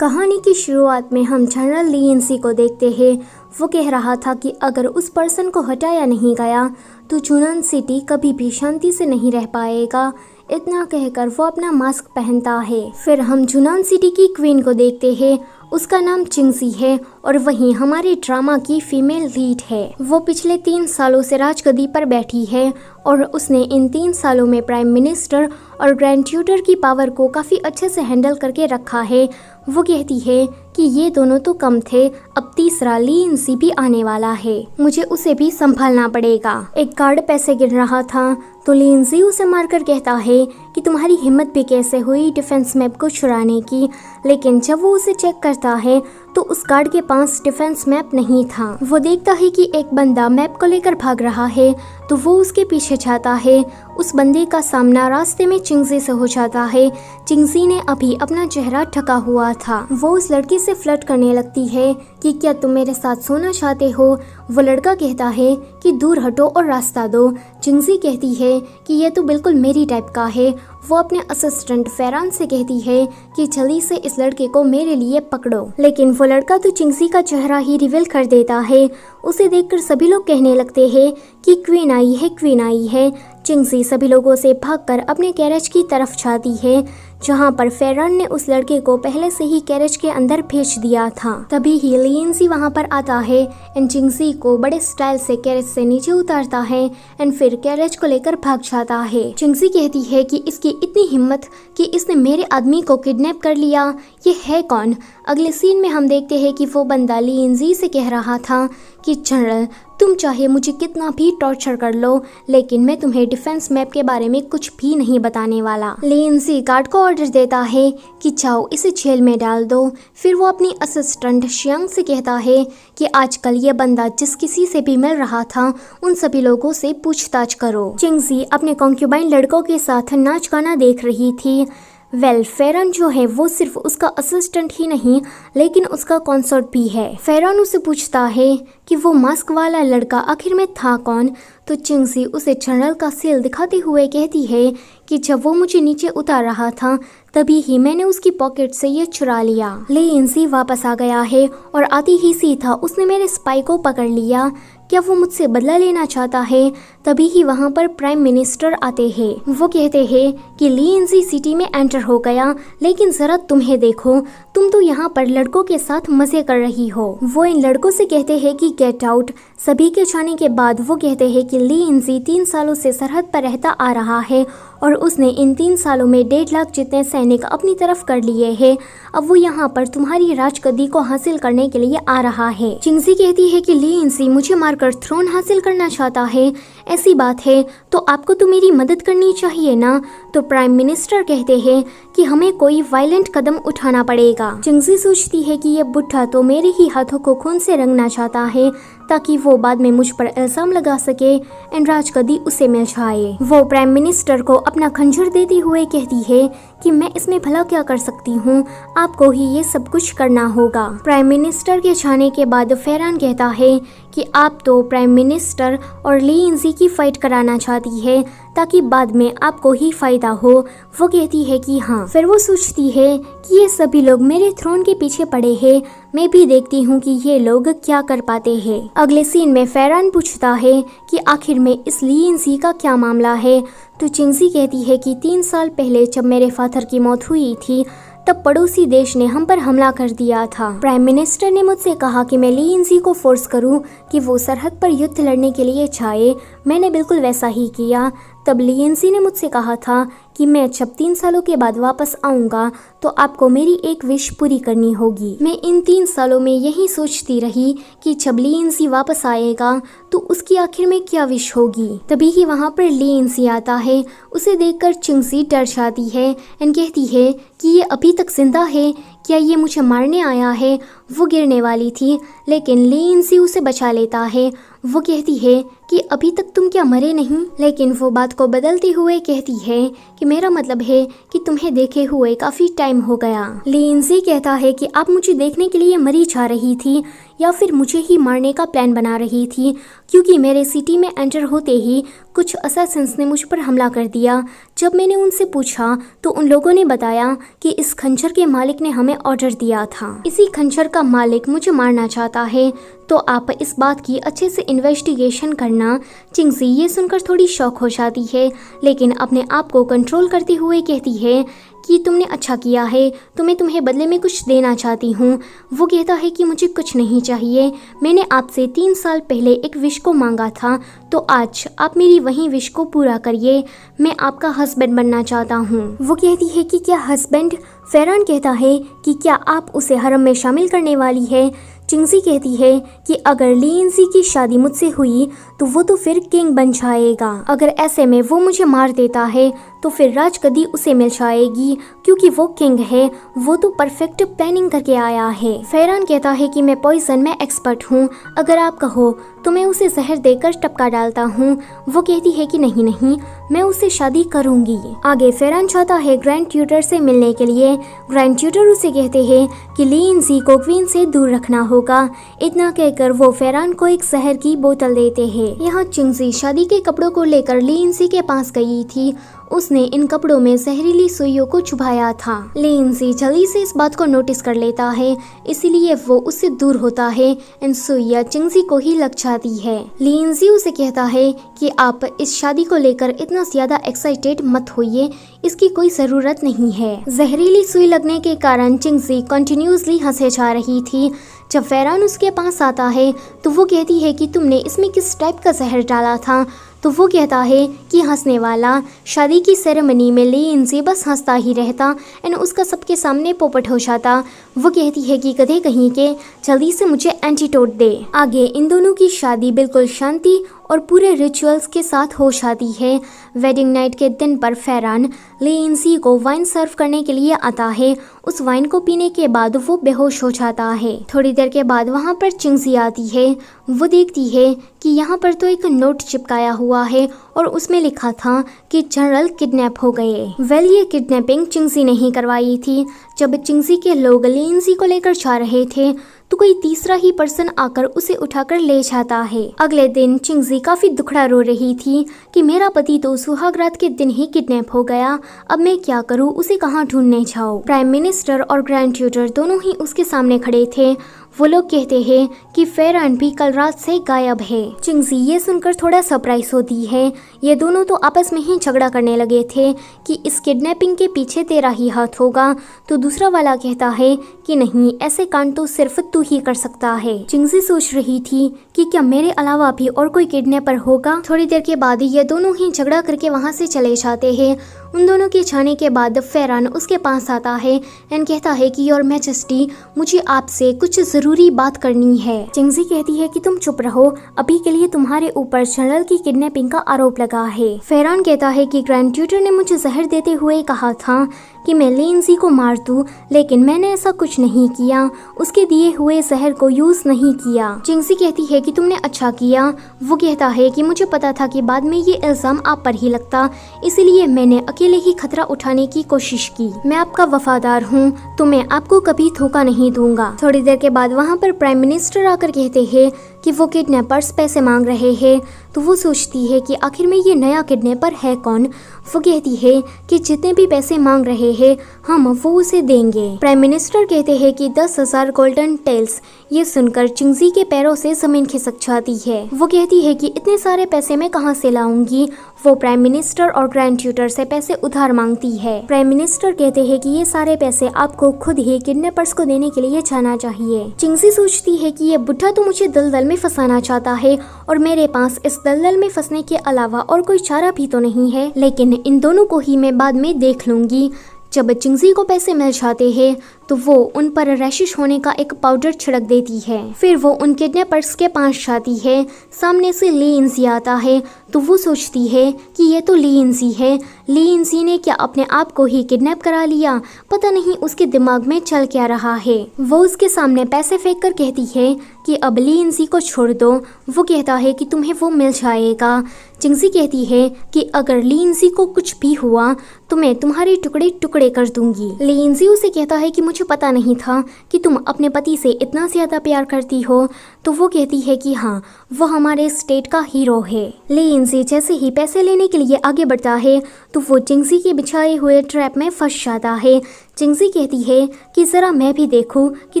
कहानी की शुरुआत में हम जनरल ली इंसी को देखते हैं। वो कह रहा था कि अगर उस पर्सन को हटाया नहीं गया तो जुनान सिटी कभी भी शांति से नहीं रह पाएगा। इतना कहकर वो अपना मास्क पहनता है। फिर हम जुनान सिटी की क्वीन को देखते हैं। उसका नाम चिंगजी है और वही हमारे ड्रामा की फीमेल लीड है। वो पिछले 3 सालों से राजगद्दी पर बैठी है और उसने इन 3 सालों में प्राइम मिनिस्टर और ग्रैंड ट्यूटर की पावर को काफ़ी अच्छे से हैंडल करके रखा है। वो कहती है कि ये दोनों तो कम थे, अब तीसरा ली इंसी भी आने वाला है, मुझे उसे भी संभालना पड़ेगा। एक गार्ड पैसे गिन रहा था तो ली इंसी उसे मारकर कहता है कि तुम्हारी हिम्मत भी कैसे हुई डिफेंस मैप को चुराने की। लेकिन जब वो उसे चेक करता है तो उस गार्ड के पास डिफेंस मैप नहीं था। वो देखता है कि एक बंदा मैप को लेकर भाग रहा है तो वो उसके पीछे जाता है। उस बंदे का सामना रास्ते में चिंगजी से हो जाता है। चिंगजी ने अभी अपना चेहरा ढका हुआ था। वो उस लड़की से फ्लर्ट करने लगती है कि क्या तुम मेरे साथ सोना चाहते हो। वो लड़का कहता है कि दूर हटो और रास्ता दो। चिंगजी कहती है कि ये तो बिल्कुल मेरी टाइप का है। वो अपने असिस्टेंट फेरान से कहती है कि जल्दी से इस लड़के को मेरे लिए पकड़ो। लेकिन वो लड़का तो चिंगजी का चेहरा ही रिवील कर देता है। उसे देखकर सभी लोग कहने लगते हैं कि क्वीन आई है, क्वीन आई है। चिंगजी सभी लोगों से भागकर अपने कैरेज की तरफ जाती है जहां पर फेरान ने उस लड़के को पहले से ही कैरेज के अंदर भेज दिया था। तभी ही ली इंसी वहां पर आता है एंड चिंगजी को बड़े स्टाइल से कैरेज से नीचे उतारता है एंड फिर कैरेज को लेकर भाग जाता है। चिंगजी कहती है कि इसकी इतनी हिम्मत कि इसने मेरे आदमी को किडनैप कर लिया, ये है कौन। अगले सीन में हम देखते हैं कि वो बंदा ली इंसी से कह रहा था कि जनरल तुम चाहे मुझे कितना भी टॉर्चर कर लो लेकिन मैं तुम्हें डिफेंस मैप के बारे में कुछ भी नहीं बताने वाला। ली इंसी गार्ड को ऑर्डर देता है कि जाओ इसे जेल में डाल दो। फिर वो अपनी असिस्टेंट शियांग से कहता है कि आजकल ये बंदा जिस किसी से भी मिल रहा था उन सभी लोगों से पूछताछ करो। चिंगजी अपने कॉन्क्यूबाइन लड़कों के साथ नाच गाना देख रही थी। फेरान जो है वो सिर्फ उसका असिस्टेंट ही नहीं लेकिन उसका कंसर्ट भी है। फेरान उसे पूछता है कि वो मास्क वाला लड़का आखिर में था कौन। तो चिंगजी उसे जनरल का सील दिखाते हुए कहती है कि जब वो मुझे नीचे उतार रहा था तभी ही मैंने उसकी पॉकेट से ये चुरा लिया। ली इंसी वापस आ गया है और आती ही सीधा उसने मेरे स्पाई को पकड़ लिया। क्या वो मुझसे बदला लेना चाहता है। तभी ही वहाँ पर प्राइम मिनिस्टर आते हैं। वो कहते हैं कि ली इंसी सिटी में एंटर हो गया लेकिन जरा तुम्हें देखो, तुम तो यहाँ पर लड़कों के साथ मजे कर रही हो। वो इन लड़कों से कहते हैं कि गेट आउट। सभी के जाने के बाद वो कहते हैं कि ली इंसी 3 सालों से सरहद पर रहता आ रहा है और उसने इन 3 सालों में 1.5 लाख जितने सैनिक अपनी तरफ कर लिए हैं। अब वो यहाँ पर तुम्हारी राजगद्दी को हासिल करने के लिए आ रहा है। चिंगजी कहती है कि ली इंसी मुझे मारकर थ्रोन हासिल करना चाहता है। ऐसी बात है तो आपको तो मेरी मदद करनी चाहिए ना। तो प्राइम मिनिस्टर कहते हैं कि हमें कोई वायलेंट कदम उठाना पड़ेगा। चिंगजी सोचती है कि ये बुढ़ा तो मेरे ही हाथों को खून से रंगना चाहता है ताकि वो बाद में मुझ पर इल्जाम लगा सके एंड राजगद्दी उसे मिल जाए। वो प्राइम मिनिस्टर को अपना खंजर देती हुए कहती है कि मैं इसमें भला क्या कर सकती हूँ, आपको ही ये सब कुछ करना होगा। प्राइम मिनिस्टर के जाने के बाद फेरान कहता है कि आप तो प्राइम मिनिस्टर और ली इंसी की फाइट कराना चाहती है ताकि बाद में आपको ही फायदा हो। वो कहती है कि हाँ। फिर वो सोचती है कि ये सभी लोग मेरे थ्रोन के पीछे पड़े हैं, मैं भी देखती हूँ कि ये लोग क्या कर पाते हैं। अगले सीन में फेरान पूछता है कि आखिर में इस ली इंसी का क्या मामला है। तो चिंगजी कहती है कि 3 साल पहले जब मेरे फादर की मौत हुई थी तब पड़ोसी देश ने हम पर हमला कर दिया था। प्राइम मिनिस्टर ने मुझसे कहा कि मैं ली इंसी को फोर्स करूं कि वो सरहद पर युद्ध लड़ने के लिए जाए। मैंने बिल्कुल वैसा ही किया। तब ली इंसी ने मुझसे कहा था कि मैं जब 3 सालों के बाद वापस आऊंगा तो आपको मेरी एक विश पूरी करनी होगी। मैं इन 3 सालों में यही सोचती रही कि जब ली इंसी वापस आएगा तो उसकी आखिर में क्या विश होगी। तभी ही वहाँ पर ली इंसी आता है। उसे देखकर चिंगजी डर जाती है एंड कहती है कि ये अभी तक जिंदा है, क्या ये मुझे मारने आया है। वो गिरने वाली थी लेकिन ली इंसी उसे बचा लेता है। वो कहती है कि अभी तक तुम क्या मरे नहीं, लेकिन वो बात को बदलते हुए कहती है कि मेरा मतलब है कि तुम्हें देखे हुए काफी टाइम हो गया। ली इंसी कहता है कि आप मुझे देखने के लिए मरी जा रही थी, या फिर मुझे ही मारने का प्लान बना रही थी, क्योंकि मेरे सिटी में एंटर होते ही कुछ असैसिन्स ने मुझ पर हमला कर दिया। जब मैंने उनसे पूछा तो उन लोगों ने बताया कि इस खंजर के मालिक ने हमें ऑर्डर दिया था। इसी खंजर का मालिक मुझे मारना चाहता है, तो आप इस बात की अच्छे से इन्वेस्टिगेशन करना। चिंगजी ये सुनकर थोड़ी शॉक हो जाती है, लेकिन अपने आप को कंट्रोल करते हुए कहती है कि तुमने अच्छा किया है, तो मैं तुम्हें बदले में कुछ देना चाहती हूँ। वो कहता है कि मुझे कुछ नहीं चाहिए, मैंने आपसे 3 साल पहले एक विश को मांगा था, तो आज आप मेरी वही विश को पूरा करिए। मैं आपका हस्बैंड बनना चाहता हूँ। वो कहती है कि क्या हस्बैंड? फेरान कहता है कि क्या आप उसे हरम में शामिल करने वाली है? चिंगजी कहती है कि अगर लीइंजी की शादी मुझसे हुई तो वो तो फिर किंग बन जाएगा। अगर ऐसे में वो मुझे मार देता है तो फिर राजगद्दी उसे मिल जाएगी, क्योंकि वो किंग है। वो तो परफेक्ट प्लानिंग करके आया है। फेरान कहता है कि मैं पॉइजन में एक्सपर्ट हूँ, अगर आप कहो तो मैं उसे जहर देकर टपका डालता हूँ। वो कहती है कि नहीं नहीं, मैं उससे शादी करूंगी। आगे फेरान चाहता है ग्रैंड ट्यूटर से मिलने के लिए। ग्रैंड ट्यूटर उसे कहते हैं कि लीइंजी को क्वीन से दूर रखना होगा। इतना कहकर वो फेरान को एक जहर की बोतल देते हैं। यहाँ चिंगजी शादी के कपड़ों को लेकर लीइंजी के पास गई थी। उसने इन कपड़ों में जहरीली सुइयों को छुपाया था। लीइंजी जल्दी से इस बात को नोटिस कर लेता है, इसीलिए वो उससे दूर होता है। इन सुइयां चिंगजी को ही लग जाती है। लीइंजी उसे कहता है कि आप इस शादी को लेकर इतना ज्यादा एक्साइटेड मत होइए, इसकी कोई जरूरत नहीं है। जहरीली सुई लगने के कारण चिंगजी कंटिन्यूसली हंसे जा रही थी। जब फेरान उसके पास आता है तो वो कहती है कि तुमने इसमें किस टाइप का जहर डाला था? तो वो कहता है कि हंसने वाला। शादी की सेरेमनी में लीइंजी बस हंसता ही रहता एंड उसका सबके सामने पोपट हो जाता। वो कहती है कि गधे कहीं के, जल्दी से मुझे एंटीडोट दे। आगे इन दोनों की शादी बिल्कुल शांति और पूरे रिचुअल्स के साथ हो जाती है। वेडिंग नाइट के दिन पर फेरान लीइंजी को वाइन सर्व करने के लिए आता है। उस वाइन को पीने के बाद वो बेहोश हो जाता है। थोड़ी देर के बाद वहाँ पर चिंगजी आती है। वो देखती है कि यहाँ पर तो एक नोट चिपकाया हुआ है और उसमें लिखा था कि जनरल किडनैप हो गए। वेल ये किडनैपिंग चिंगजी ने ही करवाई थी। जब चिंगजी के लोग लीइंजी को लेकर जा रहे थे तो कोई तीसरा ही पर्सन आकर उसे उठाकर ले जाता है। अगले दिन चिंगजी काफी दुखड़ा रो रही थी कि मेरा पति तो सुहाग रात के दिन ही किडनैप हो गया, अब मैं क्या करूं, उसे कहां ढूंढने जाऊं। प्राइम मिनिस्टर और ग्रैंड ट्यूटर दोनों ही उसके सामने खड़े थे। वो लोग कहते हैं कि फेरान भी कल रात से गायब है। चिंगजी ये सुनकर थोड़ा सरप्राइज होती है। ये दोनों तो आपस में ही झगड़ा करने लगे थे कि इस किडनैपिंग के पीछे तेरा ही हाथ होगा, तो दूसरा वाला कहता है कि नहीं, ऐसे कांड तो सिर्फ तू ही कर सकता है। चिंगजी सोच रही थी कि क्या मेरे अलावा भी और कोई किडनैपर होगा। थोड़ी देर के बाद ये दोनों ही झगड़ा करके वहाँ से चले जाते हैं। उन दोनों के जाने के बाद फेरान उसके पास आता है एंड कहता है कि योर मैजेस्टी, मुझे आपसे कुछ जरूरी बात करनी है। चिंगजी कहती है कि तुम चुप रहो, अभी के लिए तुम्हारे ऊपर जनरल की किडनैपिंग का आरोप लगा है। फेरान कहता है कि ग्रैंड ट्यूटर ने मुझे जहर देते हुए कहा था कि मैं लीइंजी को मार दूं, लेकिन मैंने ऐसा कुछ नहीं किया, उसके दिए हुए जहर को यूज नहीं किया। चिंगजी कहती है कि तुमने अच्छा किया। वो कहता है कि मुझे पता था कि बाद में ये इल्जाम आप पर ही लगता, इसीलिए मैंने अकेले ही खतरा उठाने की कोशिश की। मैं आपका वफादार हूँ, तो मैं आपको कभी धोखा नहीं दूंगा। थोड़ी देर के बाद वहाँ पर प्राइम मिनिस्टर आकर कहते हैं कि वो किडनैपर्स पैसे मांग रहे हैं। तो वो सोचती है कि आखिर में ये नया किडनैपर है कौन। वो कहती है कि जितने भी पैसे मांग रहे हैं हम वो उसे देंगे। प्राइम मिनिस्टर कहते हैं कि 10,000 गोल्डन टेल्स। ये सुनकर चिंगजी के पैरों से जमीन खिसक जाती है। वो कहती है कि इतने सारे पैसे मैं कहाँ से लाऊंगी। वो प्राइम मिनिस्टर और ग्रैंड ट्यूटर से पैसे उधार मांगती है। प्राइम मिनिस्टर कहते हैं कि ये सारे पैसे आपको खुद ही किडनैपर्स को देने के लिए जाना चाहिए। चिंगजी सोचती है कि ये बुढ़ा तो मुझे दलदल में फंसाना चाहता है और मेरे पास इस दलदल में फंसने के अलावा और कोई चारा भी तो नहीं है, लेकिन इन दोनों को ही मैं बाद में देख लूंगी। जब चिंगजी को पैसे मिल जाते हैं तो वो उन पर रैशिश होने का एक पाउडर छिड़क देती है। फिर वो उन किडनैपर्स के पास जाती है। सामने से लीइंजी आता है तो वो सोचती है कि ये तो लीइंजी है। लीइंजी ने क्या अपने आप को ही किडनैप करा लिया, पता नहीं उसके दिमाग में चल क्या रहा है। वो उसके सामने पैसे फेंक कर कहती है कि अब लीइंजी को छोड़ दो। वो कहता है कि तुम्हें वो मिल जाएगा। चिंगजी कहती है कि अगर लीइंजी को कुछ भी हुआ तो मैं तुम्हारे टुकड़े टुकड़े कर दूंगी। लीइंजी उसे कहता है कि मुझे मुझे पता नहीं था कि तुम अपने पति से इतना ज़्यादा प्यार करती हो। तो वो कहती है कि हाँ, वो हमारे स्टेट का हीरो है। लिंसी जैसे ही पैसे लेने के लिए आगे बढ़ता है तो वो चिंगजी के बिछाए हुए ट्रैप में फंस जाता है। चिंगजी कहती है कि ज़रा मैं भी देखूं कि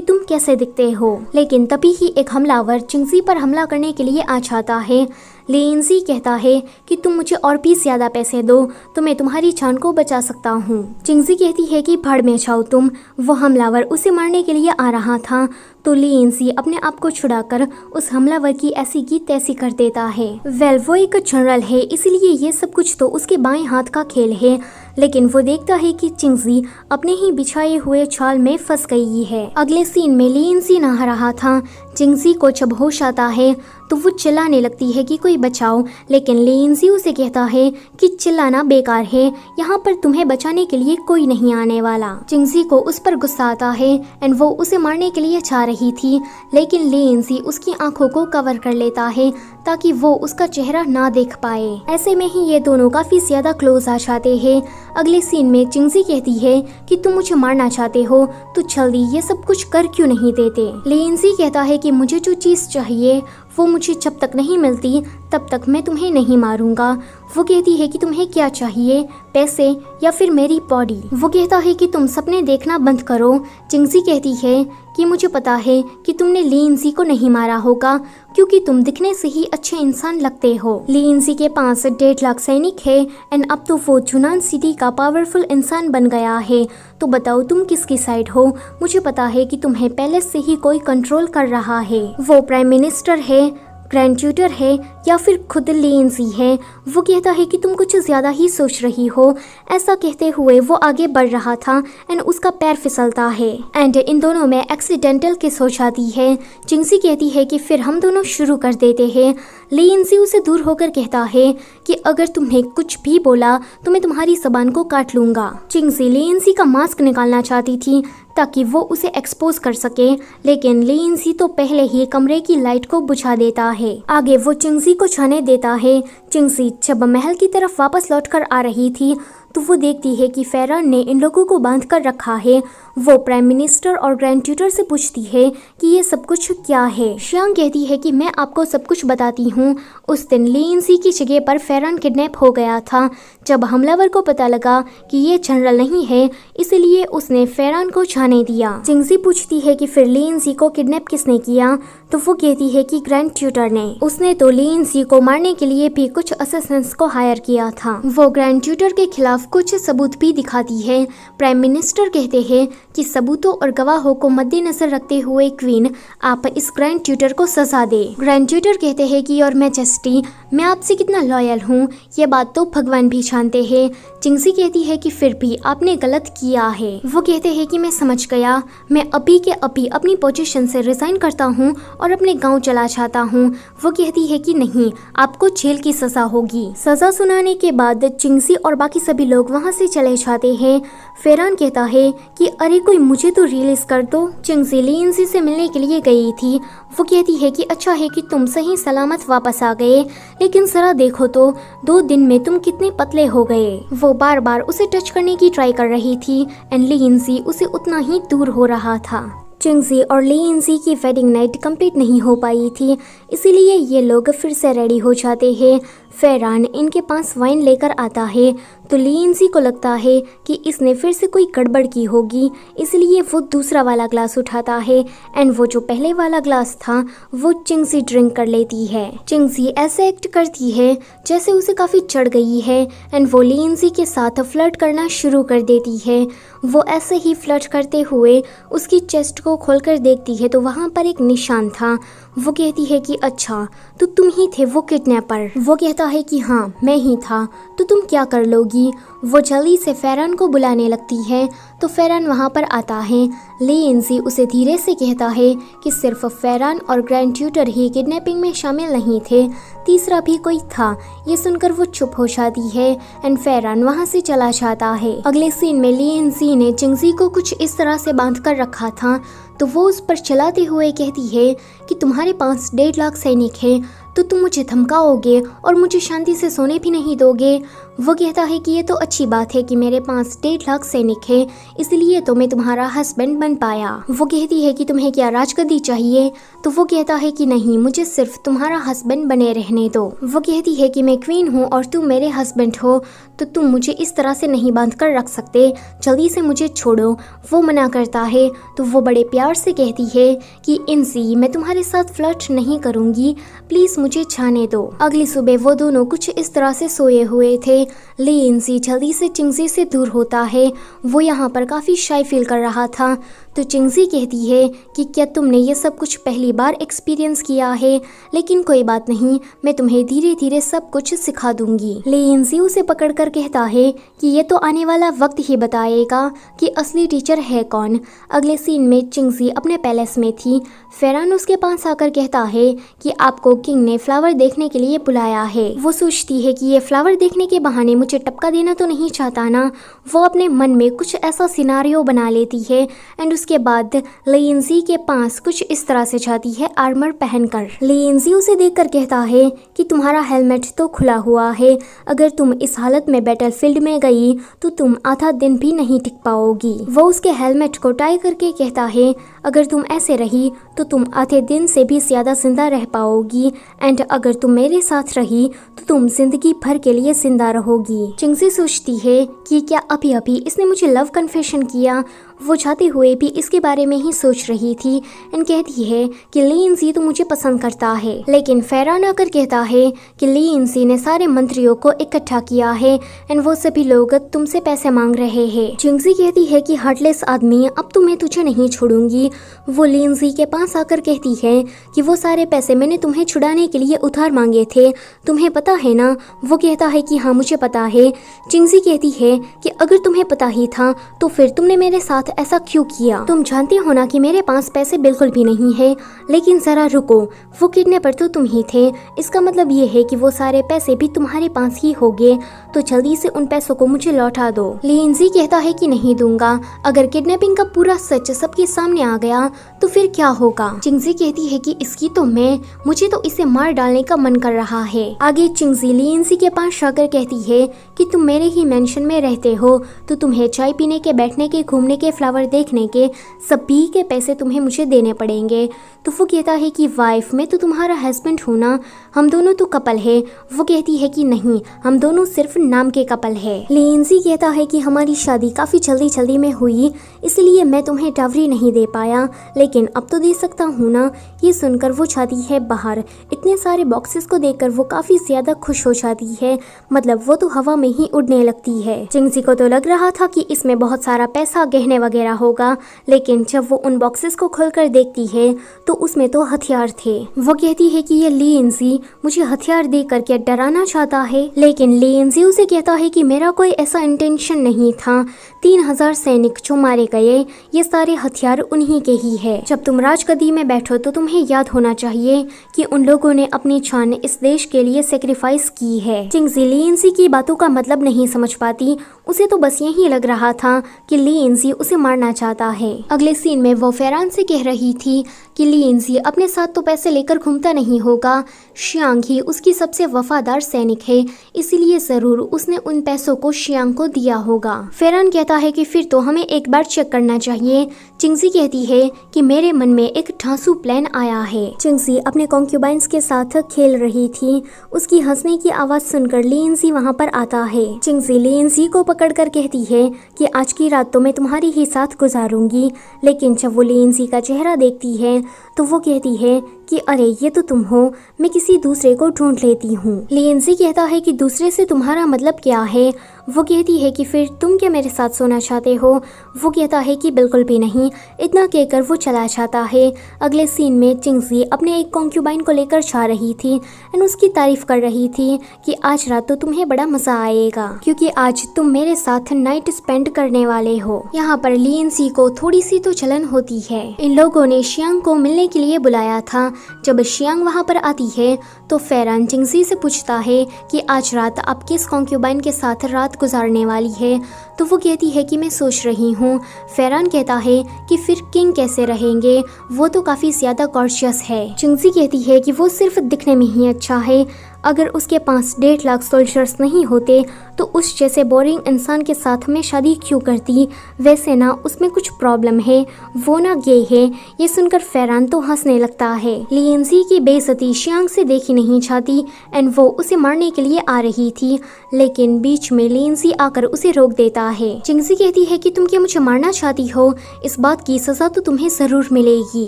तुम कैसे दिखते हो, लेकिन तभी ही एक हमलावर चिंगजी पर हमला करने के लिए आ जाता है। लिंसी कहता है कि तुम मुझे और भी ज़्यादा पैसे दो तो मैं तुम्हारी जान को बचा सकता हूँ। चिंगजी कहती है कि भाड़ में जाओ तुम। वो हमलावर उसे मारने के लिए आ रहा था तो लिंसी अपने आप को छुड़ाकर उस हमलावर की ऐसी की तैसी कर देता है। वो एक जनरल है, इसलिए ये सब कुछ तो उसके बाएं हाथ का खेल है, लेकिन वो देखता है कि चिंगजी अपने ही बिछाए हुए छाल में फंस गई है। अगले सीन में लिंसी नहा रहा था। चिंगजी को जब होश आता है तो वो चिल्लाने लगती है कि कोई बचाओ, लेकिन लिंसी उसे कहता है कि चिल्लाना बेकार है, यहाँ पर तुम्हें बचाने के लिए कोई नहीं आने वाला। चिंगजी को उस पर गुस्सा आता है एंड वो उसे मारने के लिए जा रही थी, लेकिन लिंसी उसकी आंखों को कवर कर लेता है ताकि वो उसका चेहरा ना देख पाए। ऐसे में ही ये दोनों काफी ज्यादा क्लोज आ जाते हैं। अगले सीन में चिंगजी कहती है कि तुम मुझे मारना चाहते हो तो जल्दी ये सब कुछ कर क्यों नहीं देते। लिंसी कहता है कि मुझे जो चीज चाहिए वो मुझे जब तक नहीं मिलती तब तक मैं तुम्हें नहीं मारूंगा। वो कहती है कि तुम्हें क्या चाहिए, पैसे या फिर मेरी बॉडी। वो कहता है कि तुम सपने देखना बंद करो। चिंगजी कहती है कि मुझे पता है कि तुमने लिंसी को नहीं मारा होगा क्योंकि तुम दिखने से ही अच्छे इंसान लगते हो। लिंसी के पास 1.5 लाख सैनिक है एंड अब तो वो चुनान सिटी का पावरफुल इंसान बन गया है। तो बताओ तुम किसकी साइड हो। मुझे पता है कि तुम्हें पहले से ही कोई कंट्रोल कर रहा है। वो प्राइम मिनिस्टर है, ग्रैंड ट्यूटर है या फिर खुद लिंसी है। वो कहता है कि तुम कुछ ज्यादा ही सोच रही हो। ऐसा कहते हुए वो आगे बढ़ रहा था एंड उसका पैर फिसलता है एंड इन दोनों में एक्सीडेंटल किस हो जाती है। चिंगजी कहती है कि फिर हम दोनों शुरू कर देते हैं। लिंसी उसे दूर होकर कहता है कि अगर तुमने कुछ भी बोला तो मैं तुम्हारी जबान को काट लूंगा। चिंगजी लिंसी का मास्क निकालना चाहती थी ताकि वो उसे एक्सपोज कर सके, लेकिन लिंसी तो पहले ही कमरे की लाइट को बुझा देता है। आगे वो चिंगजी को जाने देता है। चिंगजी जब महल की तरफ वापस लौटकर आ रही थी तो वो देखती है कि फेरान ने इन लोगों को बांध कर रखा है। वो प्राइम मिनिस्टर और ग्रैंड ट्यूटर से पूछती है कि ये सब कुछ क्या है। शियांग कहती है कि मैं आपको सब कुछ बताती हूँ। उस दिन लिंसी की जगह पर फेरान किडनैप हो गया था। जब हमलावर को पता लगा कि ये जनरल नहीं है इसलिए उसने फेरान को जाने दिया। चिंगजी पूछती है कि फिर लिंसी को किडनैप किसने किया तो वो कहती है कि ग्रैंड ट्यूटर ने। उसने तो लिंसी को मारने के लिए भी कुछ असिस्टेंट्स को हायर किया था। वो ग्रैंड ट्यूटर के खिलाफ कुछ सबूत भी दिखाती है। प्राइम मिनिस्टर कहते हैं कि सबूतों और गवाहों को मद्देनजर रखते हुए क्वीन आप इस ग्रैंड ट्यूटर को सजा दे। ग्रैंड ट्यूटर कहते हैं कि योर मैजेस्टी मैं आपसे कितना लॉयल हूँ ये बात तो भगवान भी जानते हैं। चिंगजी कहती है कि फिर भी आपने गलत किया है। वो कहते हैं कि मैं समझ गया, मैं अभी के अभी अपनी पोजीशन से रिजाइन करता हूँ और अपने गांव चला जाता हूँ। वो कहती है कि नहीं, आपको जेल की सजा होगी। सजा सुनाने के बाद चिंगजी और बाकी सभी लोग वहाँ से चले जाते हैं। फेरान कहता है कि अरे कोई मुझे तो रिलीज कर दो। चिंगजी लिंसी से मिलने के लिए गई थी। वो कहती है कि अच्छा है कि तुम सही सलामत वापस आ गए, लेकिन जरा देखो तो 2 दिन में तुम कितने पतले हो गए। वो बार बार उसे टच करने की ट्राई कर रही थी एंड लिंसी उसे उतना ही दूर हो रहा था। चिंगजी और लिंसी की वेडिंग नाइट कंप्लीट नहीं हो पाई थी, इसीलिए ये लोग फिर से रेडी हो जाते हैं। फेरान इनके पास वाइन लेकर आता है तो लिंसी को लगता है कि इसने फिर से कोई गड़बड़ की होगी, इसलिए वो दूसरा वाला ग्लास उठाता है एंड वो जो पहले वाला ग्लास था वो चिंगजी ड्रिंक कर लेती है। चिंगजी ऐसे एक्ट करती है जैसे उसे काफ़ी चढ़ गई है एंड वो लिंसी के साथ फ्लर्ट करना शुरू कर देती है। वो ऐसे ही फ्लर्ट करते हुए उसकी चेस्ट को खोलकर देखती है तो वहाँ पर एक निशान था। वो कहती है कि अच्छा तो तुम ही थे वो किडनैपर। वो कहता है कि हाँ मैं ही था, तो तुम क्या कर लोगी। वो जल्दी से फेरान को बुलाने लगती है तो फेरान वहाँ पर आता है। लिंसी उसे धीरे से कहता है कि सिर्फ फेरान और ग्रैंड ट्यूटर ही किडनैपिंग में शामिल नहीं थे, तीसरा भी कोई था। ये सुनकर वो चुप हो जाती है एंड फेरान वहाँ से चला जाता है। अगले सीन में लिंसी ने चिंगजी को कुछ इस तरह से बांध कर रखा था तो वो उस पर चलाते हुए कहती है कि तुम्हारे पास 1.5 लाख सैनिक हैं, तो तुम मुझे धमकाओगे और मुझे शांति से सोने भी नहीं दोगे। वो कहता है कि ये तो अच्छी बात है कि मेरे पास 1.5 लाख सैनिक है, इसलिए तो मैं तुम्हारा हस्बैंड बन पाया। वो कहती है कि तुम्हें क्या राजगद्दी चाहिए? तो वो कहता है कि नहीं, मुझे सिर्फ तुम्हारा हस्बैंड बने रहने दो। वो कहती है कि मैं क्वीन हूँ और तुम मेरे हस्बैंड हो, तो तुम मुझे इस तरह से नहीं बांध कर रख सकते, जल्दी से मुझे छोड़ो। वो मना करता है तो वो बड़े प्यार से कहती है कि इंसी, मैं तुम्हारे साथ फ्लर्ट नहीं करूंगी, प्लीज मुझे जाने दो। अगली सुबह वो दोनों कुछ इस तरह से सोए हुए थे। ली इंसी जल्दी से चिंगजी से दूर होता है। वो यहाँ पर काफी शाय फील कर रहा था। तो चिंगजी कहती है कि क्या तुमने ये सब कुछ पहली बार एक्सपीरियंस किया है? लेकिन कोई बात नहीं, मैं तुम्हें धीरे धीरे सब कुछ सिखा दूंगी। ली इंसी उसे पकड़कर कहता है कि ये तो आने वाला वक्त ही बताएगा कि असली टीचर है कौन। अगले सीन में चिंगजी अपने पैलेस में थी। फेरान उसके पास आकर कहता है कि आपको किंग ने फ्लावर देखने के लिए बुलाया है। वो सोचती है कि ये फ्लावर देखने के बहाने मुझे टपका देना तो नहीं चाहता ना। वो अपने मन में कुछ ऐसा सिनारियो बना लेती है एंड उसके बाद लिंजी के पास कुछ इस तरह से जाती है आर्मर पहनकर। लिंजी उसे देखकर कहता है कि तुम्हारा हेलमेट तो खुला हुआ है, अगर तुम इस हालत में बैटलफील्ड में गई तो तुम आधा दिन भी नहीं टिक पाओगी। वो उसके हेलमेट को टाई करके कहता है अगर तुम ऐसे रही तो तुम आधे दिन से भी ज्यादा जिंदा रह पाओगी एंड अगर तुम मेरे साथ रही तो तुम जिंदगी भर के लिए जिंदा रहोगी। चिंगजी सोचती है कि क्या अभी अभी इसने मुझे लव कन्फेशन किया। वो जाते हुए भी इसके बारे में ही सोच रही थी एंड कहती है कि लिंजी तो मुझे पसंद करता है। लेकिन फेरान आकर कहता है कि लिंजी ने सारे मंत्रियों को इकट्ठा किया है एंड वो सभी लोग तुमसे पैसे मांग रहे हैं। चिंगजी कहती है कि हार्टलेस आदमी, अब तो मैं तुझे नहीं छोड़ूंगी। वो लिंजी के पास आकर कहती है कि वो सारे पैसे मैंने तुम्हें छुड़ाने के लिए उधार मांगे थे, तुम्हें पता है ना। वो कहता है कि हाँ मुझे पता है। चिंगजी कहती है कि अगर तुम्हें पता ही था तो फिर तुमने मेरे साथ ऐसा क्यों किया? तुम जानते हो ना कि मेरे पास पैसे बिल्कुल भी नहीं है। लेकिन जरा रुको, वो किडनैपर तो तुम ही थे, इसका मतलब ये है कि वो सारे पैसे भी तुम्हारे पास ही होंगे, तो जल्दी से उन पैसों को मुझे लौटा दो। लिंजी कहता है कि नहीं दूंगा। अगर किडनैपिंग का पूरा सच सबके सामने आ गया तो फिर क्या होगा? चिंगजी कहती है कि इसकी तो मुझे तो इसे मार डालने का मन कर रहा है। आगे चिंगजी लिंजी के पास आकर कहती है कि तुम मेरे ही मेंशन में रहते हो, तो तुम्हें चाय पीने के, बैठने के, घूमने के, फ्लावर देखने के सभी के पैसे तुम्हें मुझे देने पड़ेंगे। तो वो कहता है कि वाइफ, मैं तो तुम्हारा हस्बैंड हूँ ना, हम दोनों तो कपल है। वो कहती है कि नहीं, हम दोनों सिर्फ नाम के कपल है। लिंजी कहता है कि हमारी शादी काफी जल्दी जल्दी में हुई, इसलिए मैं तुम्हें डावरी नहीं दे पाया, लेकिन अब तो दे सकता हूँ ना। ये सुनकर वो जाती है बाहर। इतने सारे बॉक्सेस को देखकर वो काफी ज्यादा खुश हो जाती है, मतलब वो तो हवा में ही उड़ने लगती है। चिंगजी को तो लग रहा था कि इसमें बहुत सारा पैसा, गहने वगैरह होगा, लेकिन जब वो उन बॉक्सेस को खोलकर देखती है तो उसमें तो हथियार थे। वो कहती है कि ये लिंजी मुझे हथियार देकर क्या डराना चाहता है, लेकिन लिंजी उसे कहता है कि मेरा कोई ऐसा इंटेंशन नहीं था। 3000 सैनिक जो मारे गए, ये सारे हथियार उन्हीं के ही है। जब तुम राजगद्दी में बैठो तो तुम्हें याद होना चाहिए कि उन लोगों ने अपनी जान इस देश के लिए सेक्रीफाइस की है। चिंगजी लिंजी की बातों का मतलब नहीं समझ पाती, उसे तो बस यही लग रहा था कि लिंजी उसे मारना चाहता है। अगले सीन में वो फेरान से कह रही थी कि लिंजी अपने साथ तो पैसे लेकर घूमता नहीं होगा, शियांग ही उसकी सबसे वफादार सैनिक है, इसीलिए जरूर उसने उन पैसों को शियांग को दिया होगा। फेरान कहता है कि फिर तो हमें एक बार चेक करना चाहिए। चिंगजी कहती है कि मेरे मन में एक ठासू प्लान आया है। चिंगजी अपने कॉन्क्यूबाइंस के साथ खेल रही थी, उसकी हंसने की आवाज सुनकर लिंजी वहाँ पर आता है। चिंगजी लिंजी को पकड़कर कहती है कि आज की रात तो मैं तुम्हारी ही साथ गुजारूंगी, लेकिन जब वो लिंजी का चेहरा देखती है तो वो कहती है कि अरे ये तो तुम हो, मैं किसी दूसरे को ढूंढ लेती हूँ। लिंजी कहता है कि दूसरे से तुम्हारा मतलब क्या है? वो कहती है कि फिर तुम क्या मेरे साथ सोना चाहते हो? वो कहता है कि बिल्कुल भी नहीं। इतना कहकर वो चला जाता है। अगले सीन में चिंगजी अपने एक कॉन्क्यूबाइन को लेकर जा रही थी एंड उसकी तारीफ कर रही थी कि आज रात तो तुम्हें बड़ा मजा आएगा, क्योंकि आज तुम मेरे साथ नाइट स्पेंड करने वाले हो। यहाँ पर लिंजी को थोड़ी सी तो जलन होती है। इन लोगों ने शियांग को मिलने के लिए बुलाया था। जब शियांग वहाँ पर आती है तो फेरान चिंगजी से पूछता है कि आज रात आप किस कॉन्क्यूबाइन के साथ रात रात गुजारने वाली है? तो वो कहती है कि मैं सोच रही हूँ। फैरान कहता है कि फिर किंग कैसे रहेंगे, वो तो काफ़ी ज़्यादा गॉर्जियस है। चिंगजी कहती है कि वो सिर्फ दिखने में ही अच्छा है, अगर उसके पास 1.5 लाख सोल्जर्स नहीं होते तो उस जैसे बोरिंग इंसान के साथ में शादी क्यों करती? वैसे ना उसमें कुछ प्रॉब्लम है, वो ना गे है। ये सुनकर फैरान तो हंसने लगता है। लिएंजी की बेइज्जती शियांग से देखी नहीं जाती एंड वो उसे मारने के लिए आ रही थी, लेकिन बीच में लिएंजी आकर उसे रोक देता है। चिंगजी कहती है कि तुम क्या मुझे मारना चाहती हो? इस बात की सजा तो तुम्हें जरूर मिलेगी।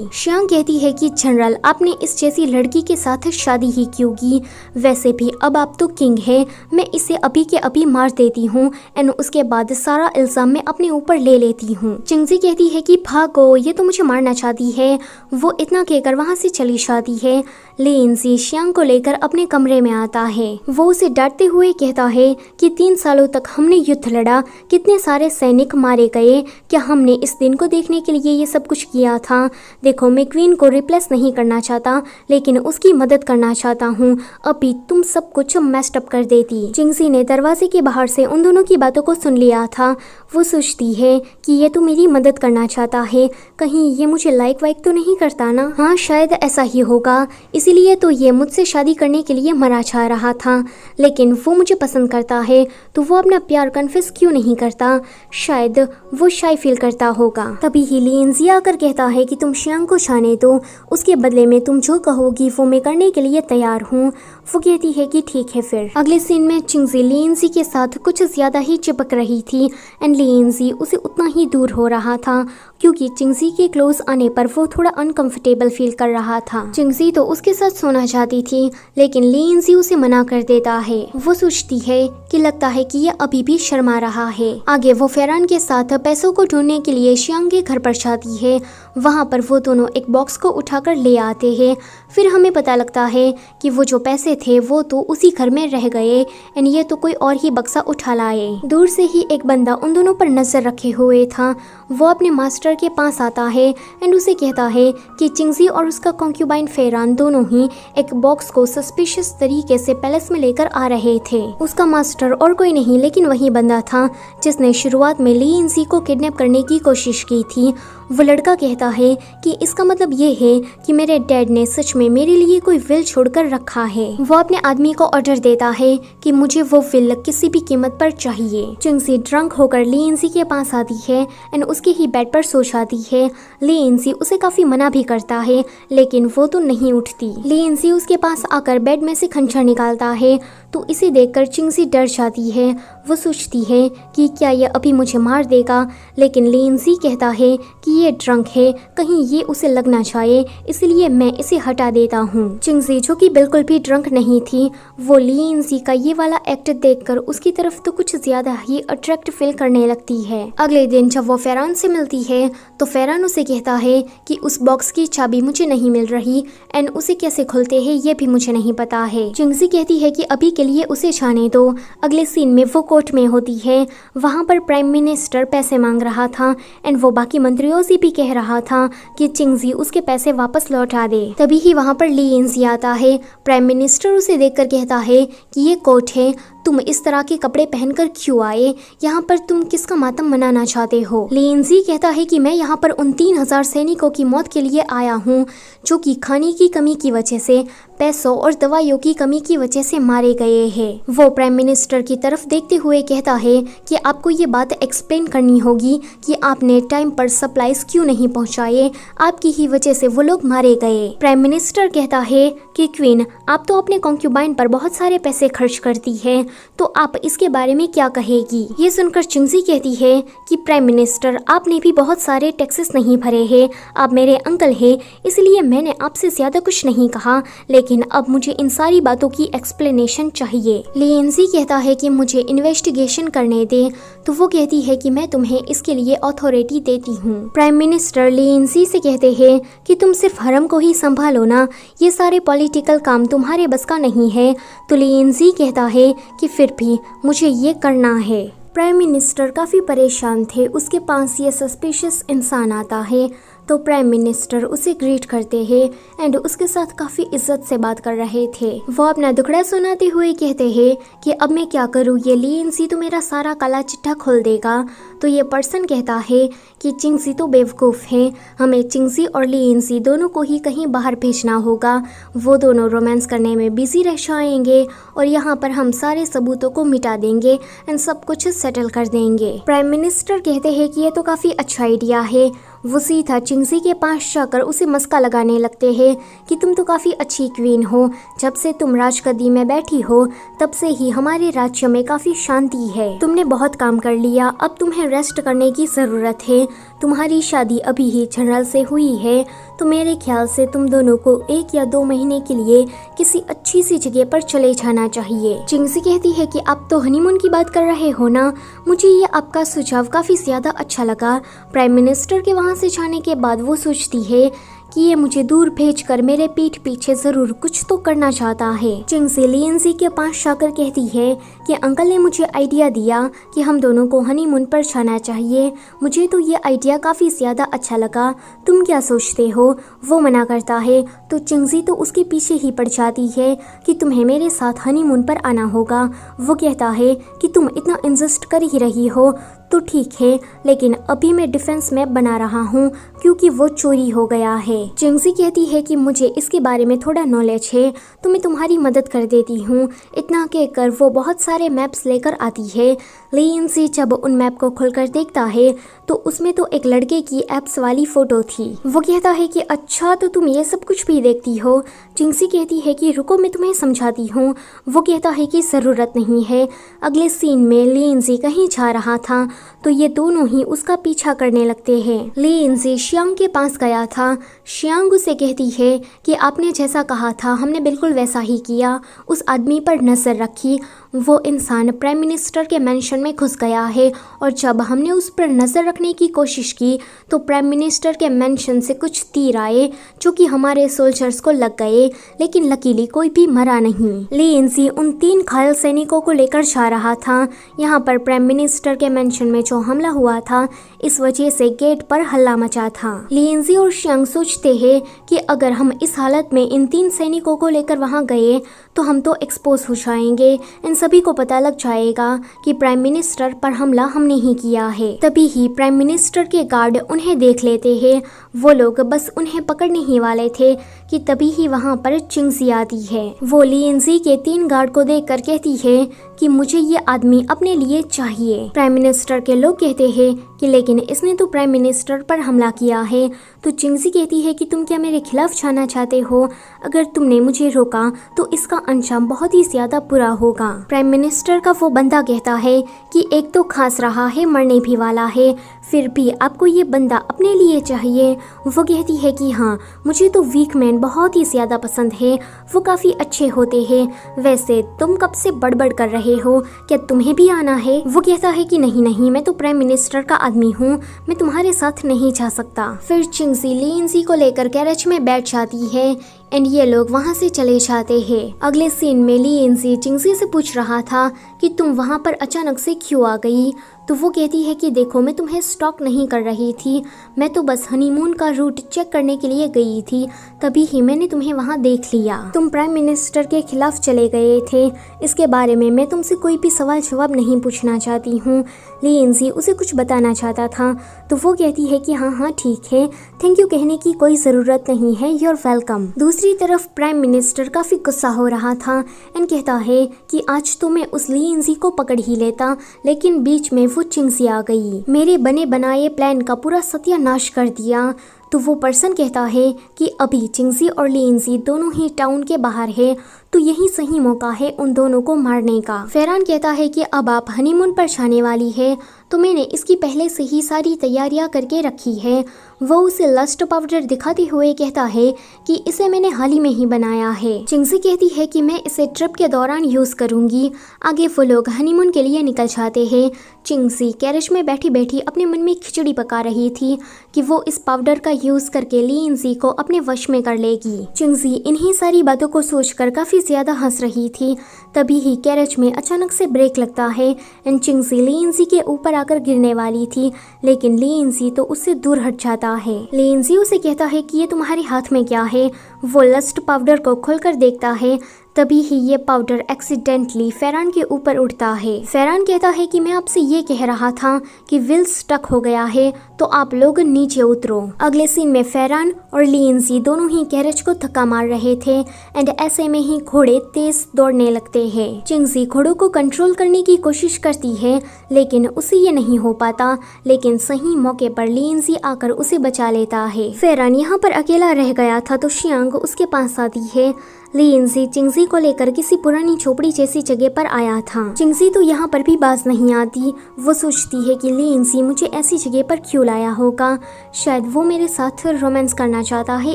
शियांग कहती है कि जनरल, आपने इस जैसी लड़की के साथ शादी ही क्यों की? वैसे भी अब आप तो किंग है, मैं इसे अभी के अभी मार देती हूँ एंड उसके बाद सारा इल्जाम मैं अपने ऊपर ले लेती हूँ। चिंगजी कहती है कि भागो, ये तो मुझे मारना चाहती है। वो इतना कहकर वहाँ से चली जाती है। लिएंजी शियांग को लेकर अपने कमरे में आता है। वो उसे डांटते हुए कहता है कि 3 सालों तक हमने युद्ध लड़ा, कितने सारे सैनिक मारे गए, क्या हमने इस दिन को देखने के लिए ये सब कुछ किया था? देखो, मैं क्वीन को रिप्लेस नहीं करना चाहता, लेकिन उसकी मदद करना चाहता हूँ। अभी तुम सब कुछ मेस्ड अप कर देती। चिंगजी ने दरवाजे के बाहर से उन दोनों की बातों को सुन लिया था। वो सोचती है कि ये तो मेरी मदद करना चाहता है, कहीं ये मुझे लाइक वाइक तो नहीं करता ना? हाँ, शायद ऐसा ही होगा, इसीलिए तो ये मुझसे शादी करने के लिए मरा चाह रहा था। लेकिन वो मुझे पसंद करता है तो वो अपना प्यार कन्फेस क्यों नहीं करता? शायद वो शाय फील करता होगा। तभी ही लिएंजी आकर कहता है कि तुम शियांग को जाने दो, उसके बदले में तुम जो कहोगी वो मैं करने के लिए तैयार हूँ। वो कहती है कि ठीक है फिर। अगले सीन में चिंगजी लिएंजी के साथ कुछ ज्यादा ही चिपक रही थी एंड लिएंजी उसे उतना ही दूर हो रहा था, क्योंकि चिंगजी के क्लोज आने पर वो थोड़ा अनकंफर्टेबल फील कर रहा था। चिंगजी तो उसके साथ सोना चाहती थी, लेकिन लिएंजी उसे मना कर देता है। वो सोचती है कि लगता है कि ये अभी भी शर्मा रहा है। आगे वो फैरान के साथ पैसों को ढूंढने के लिए शियांग के घर पर जाती है। वहाँ पर वो दोनों एक बॉक्स को उठाकर ले आते हैं। फिर हमें पता लगता है कि वो जो पैसे थे वो तो उसी घर में रह गए एंड ये तो कोई और ही बक्सा उठा लाए। दूर से ही एक बंदा उन दोनों पर नजर रखे हुए था। वो अपने मास्टर के पास आता है एंड उसे कहता है कि चिंगजी और उसका कॉन्क्यूबाइन फैरान दोनों ही एक बॉक्स को सस्पिशियस तरीके से पैलेस में लेकर आ रहे थे। उसका मास्टर और कोई नहीं लेकिन वही बंदा था जिसने शुरुआत में लिएंजी को किडनैप करने की कोशिश की थी। वो लड़का कहता है कि इसका मतलब ये है कि मेरे डैड ने सच में मेरे लिए कोई विल छोड़कर रखा है। वो अपने आदमी को ऑर्डर देता है कि मुझे वो विल किसी भी कीमत पर चाहिए। चिंगजी ड्रंक होकर लिएंजी के पास आती है एंड उसके ही बेड पर सो जाती है। लिएंजी उसे काफी मना भी करता है, लेकिन वो तो नहीं उठती। लिएंजी उसके पास आकर बेड में से खंजर निकालता है तो इसे देखकर चिंगजी डर जाती है। वो सोचती है कि क्या ये अभी मुझे मार देगा, लेकिन लिएंजी कहता है कि ये ड्रंक है, कहीं ये उसे लग ना जाए, इसलिए मैं इसे हटा देता हूँ। चिंगजी जो कि बिल्कुल भी ड्रंक नहीं थी, वो लिएंजी का ये वाला एक्ट देखकर उसकी तरफ तो कुछ ज्यादा ही अट्रैक्ट फील करने लगती है। अगले दिन जब वो फैरान से मिलती है तो फैरान उसे कहता है कि उस बॉक्स की चाबी मुझे नहीं मिल रही एंड उसे कैसे खुलते हैं ये भी मुझे नहीं पता है। चिंगजी कहती है कि अभी के लिए उसे जाने दो। अगले सीन में वो कोर्ट में होती है। वहाँ पर प्राइम मिनिस्टर पैसे मांग रहा था एंड वो बाकी मंत्रियों से भी कह रहा था कि चिंगजी उसके पैसे वापस लौटा दे। तभी ही वहाँ पर लिएंजी आता है। प्राइम मिनिस्टर उसे देखकर कहता है कि ये कोर्ट है, तुम इस तरह के कपड़े पहनकर क्यों आए? यहाँ पर तुम किसका मातम मनाना चाहते हो? लिएंजी कहता है कि मैं यहाँ पर उन 3000 सैनिकों की मौत के लिए आया हूँ जो कि खाने की कमी की वजह से, पैसों और दवाइयों की कमी की वजह से मारे गए हैं। वो प्राइम मिनिस्टर की तरफ देखते हुए कहता है कि आपको ये बात एक्सप्लेन करनी होगी कि आपने टाइम पर सप्लाईज क्यों नहीं पहुँचाए, आपकी ही वजह से वो लोग मारे गए। प्राइम मिनिस्टर कहता है कि क्वीन, आप तो अपने कॉन्क्यूबाइन पर बहुत सारे पैसे खर्च करती है, तो आप इसके बारे में क्या कहेगी? ये सुनकर चिंगजी कहती है कि प्राइम मिनिस्टर, आपने भी बहुत सारे टैक्सेस नहीं भरे हैं, आप मेरे अंकल हैं, इसलिए मैंने आपसे ज्यादा कुछ नहीं कहा, लेकिन अब मुझे इन सारी बातों की एक्सप्लेनेशन चाहिए। लिएंजी कहता है कि मुझे इन्वेस्टिगेशन करने दे, तो वो कहती है कि मैं तुम्हें इसके लिए अथॉरिटी देती हूँ। प्राइम मिनिस्टर लिएंजी से कहते हैं कि तुम सिर्फ हरम को ही संभालो ना, ये सारे पॉलिटिकल काम तुम्हारे बस का नहीं है। तो लिएंजी कहता है कि फिर भी मुझे ये करना है। प्राइम मिनिस्टर काफ़ी परेशान थे। उसके पास ये सस्पिशियस इंसान आता है तो प्राइम मिनिस्टर उसे ग्रीट करते हैं एंड उसके साथ काफ़ी इज्जत से बात कर रहे थे। वो अपना दुखड़ा सुनाते हुए कहते हैं कि अब मैं क्या करूँ, ये ली एनसी तो मेरा सारा काला चिट्ठा खोल देगा। तो ये पर्सन कहता है कि चिंगजी तो बेवकूफ़ है, हमें चिंगजी और ली एनसी दोनों को ही कहीं बाहर भेजना होगा। वो दोनों रोमांस करने में बिजी रह जाएंगे और यहाँ पर हम सारे सबूतों को मिटा देंगे एंड सब कुछ सेटल कर देंगे। प्राइम मिनिस्टर कहते हैं कि ये तो काफ़ी अच्छा आइडिया है। वो सीधा चिंगजी के पास जाकर उसे मस्का लगाने लगते हैं कि तुम तो काफ़ी अच्छी क्वीन हो, जब से तुम राजगद्दी में बैठी हो तब से ही हमारे राज्य में काफ़ी शांति है। तुमने बहुत काम कर लिया, अब तुम्हें रेस्ट करने की ज़रूरत है। तुम्हारी शादी अभी ही जनरल से हुई है, तो मेरे ख्याल से तुम दोनों को 1 या 2 महीने के लिए किसी अच्छी सी जगह पर चले जाना चाहिए। चिंगजी कहती है कि आप तो हनीमून की बात कर रहे हो ना, मुझे ये आपका सुझाव काफ़ी ज़्यादा अच्छा लगा। प्राइम मिनिस्टर के वहाँ से जाने के बाद वो सोचती है कि ये मुझे दूर भेजकर मेरे पीठ पीछे जरूर कुछ तो करना चाहता है। चिंगजी ली एनसी के पास जाकर कहती है कि अंकल ने मुझे आइडिया दिया कि हम दोनों को हनीमून पर जाना चाहिए। मुझे तो ये आइडिया काफ़ी ज़्यादा अच्छा लगा, तुम क्या सोचते हो? वो मना करता है तो चिंगजी तो उसके पीछे ही पड़ जाती है कि तुम्हें मेरे साथ हनीमून पर आना होगा। वो कहता है कि तुम इतना इंसिस्ट कर ही रही हो तो ठीक है, लेकिन अभी मैं डिफेंस मैप बना रहा हूँ क्योंकि वो चोरी हो गया है। चिंगजी कहती है कि मुझे इसके बारे में थोड़ा नॉलेज है, तो मैं तुम्हारी मदद कर देती हूँ। इतना कहकर वो बहुत सारे मैप्स लेकर आती है। ली एनसी जब उन मैप को खोलकर देखता है तो उसमें तो एक लड़के की एप्स वाली फोटो थी। वो कहता है कि अच्छा, तो तुम ये सब कुछ भी देखती हो? चिंगजी कहती है कि रुको मैं तुम्हें समझाती हूँ। वो कहता है कि ज़रूरत नहीं है। अगले सीन में ली एनसी कहीं जा रहा था तो ये दोनों ही उसका पीछा करने लगते हैं। ली एनसी शियांग के पास गया था। शियांग उसे कहती है कि आपने जैसा कहा था हमने बिल्कुल वैसा ही किया, उस आदमी पर नजर रखी। वो इंसान प्राइम मिनिस्टर के मेंशन में घुस गया है और जब हमने उस पर नजर रखने की कोशिश की तो प्राइम मिनिस्टर के मेंशन से कुछ तीर आए जो कि हमारे सोल्जर्स को लग गए, लेकिन लकीली कोई भी मरा नहीं। ली एनसी उन 3 घायल सैनिकों को लेकर जा रहा था। यहाँ पर प्राइम मिनिस्टर के मेंशन में जो हमला हुआ था, इस वजह से गेट पर हल्ला मचा था। ली एनसी और शियांग सोचते हैं कि अगर हम इस हालत में इन 3 सैनिकों को लेकर वहां गए तो हम तो एक्सपोज हो जाएंगे, इन सभी को पता लग जाएगा कि प्राइम मिनिस्टर पर हमला हमने ही किया है। तभी ही प्राइम मिनिस्टर के गार्ड उन्हें देख लेते हैं। वो लोग बस उन्हें पकड़ने ही वाले थे कि तभी ही वहां पर चिंगजी आती है। वो ली एनसी के 3 गार्ड को देखकर कहती है कि मुझे ये आदमी अपने लिए चाहिए। प्राइम मिनिस्टर के लोग कहते हैं कि लेकिन इसने तो प्राइम मिनिस्टर पर हमला किया है। तो चिंगजी कहती है कि तुम क्या मेरे खिलाफ जाना चाहते हो? अगर तुमने मुझे रोका तो इसका अंजाम बहुत ही ज्यादा बुरा होगा। प्राइम मिनिस्टर का वो बंदा कहता है कि एक तो खांस रहा है, मरने भी वाला है, फिर भी आपको ये बंदा अपने लिए चाहिए। वो कहती है कि हाँ, मुझे तो वीक मैन बहुत ही ज्यादा पसंद है, वो काफी अच्छे होते हैं। वैसे तुम कब से बड़बड़ कर रहे हो, क्या तुम्हें भी आना है? वो कहता है कि नहीं नहीं, मैं तो प्राइम मिनिस्टर का आदमी हूँ, मैं तुम्हारे साथ नहीं जा सकता। फिर चिंगजी ली एनसी को लेकर गैरेज में बैठ जाती है एंड ये लोग वहाँ से चले जाते हैं। अगले सीन में ली एनसी चिंगजी से पूछ रहा था कि तुम वहाँ पर अचानक से क्यों आ गई? तो वो कहती है कि देखो, मैं तुम्हें स्टॉक नहीं कर रही थी, मैं तो बस हनीमून का रूट चेक करने के लिए गई थी, तभी ही मैंने तुम्हें वहाँ देख लिया। तुम प्राइम मिनिस्टर के खिलाफ चले गए थे, इसके बारे में मैं तुमसे कोई भी सवाल जवाब नहीं पूछना चाहती हूँ। ली एनसी उसे कुछ बताना चाहता था तो वो कहती है कि हाँ हाँ ठीक है, थैंक यू कहने की कोई ज़रूरत नहीं है, यूर वेलकम। दूसरी तरफ प्राइम मिनिस्टर काफ़ी गुस्सा हो रहा था एंड कहता है कि आज तो मैं उस ली एनसी को पकड़ ही लेता, लेकिन बीच में वो चिंगजी आ गई, मेरे बने बनाए प्लान का पूरा सत्यानाश कर दिया। तो वो पर्सन कहता है कि अभी चिंगजी और ली एनसी दोनों ही टाउन के बाहर है, तो यही सही मौका है उन दोनों को मारने का। फेरान कहता है कि अब आप हनीमून पर जाने वाली है, तो मैंने इसकी पहले से ही सारी तैयारियां करके रखी है। वो उसे लस्ट पाउडर दिखाते हुए कहता है कि इसे मैंने हाल ही में ही बनाया है। चिंगजी कहती है कि मैं इसे ट्रिप के दौरान यूज करूंगी। आगे वो लोग हनीमून के लिए निकल जाते हैं। चिंगजी कैरेज में बैठी बैठी अपने मन में खिचड़ी पका रही थी कि वो इस पाउडर का यूज करके ली एनसी को अपने वश में कर लेगी। चिंगजी इन्हीं सारी बातों को सोचकर काफी ज्यादा हंस रही थी। तभी ही कैरेज में अचानक से ब्रेक लगता है एंड चिंगजी ली एनसी के ऊपर आकर गिरने वाली थी, लेकिन लिंजी तो उससे दूर हट जाता है। लिंजी उसे कहता है कि ये तुम्हारे हाथ में क्या है। वो लस्ट पाउडर को खोलकर देखता है, तभी ही ये पाउडर एक्सीडेंटली फेरान के ऊपर उड़ता है। फेरान कहता है कि मैं आपसे ये कह रहा था कि व्हील स्टक हो गया है, तो आप लोग नीचे उतरो। अगले सीन में फेरान और लिंजी दोनों ही कैरेज को धक्का मार रहे थे एंड ऐसे में ही घोड़े तेज दौड़ने लगते हैं। चिंगजी घोड़ों को कंट्रोल करने की कोशिश करती है, लेकिन उसे ये नहीं हो पाता। लेकिन सही मौके पर लिंजी आकर उसे बचा लेता है। फेरान यहाँ पर अकेला रह गया था तो शियांग उसके पास आती है। लिंजी चिंगजी को लेकर किसी पुरानी झोपड़ी जैसी जगह पर आया था। चिंगजी तो यहाँ पर भी बाज नहीं आती। वो सोचती है कि लिंजी मुझे ऐसी जगह पर क्यों लाया होगा, शायद वो मेरे साथ रोमांस करना चाहता है,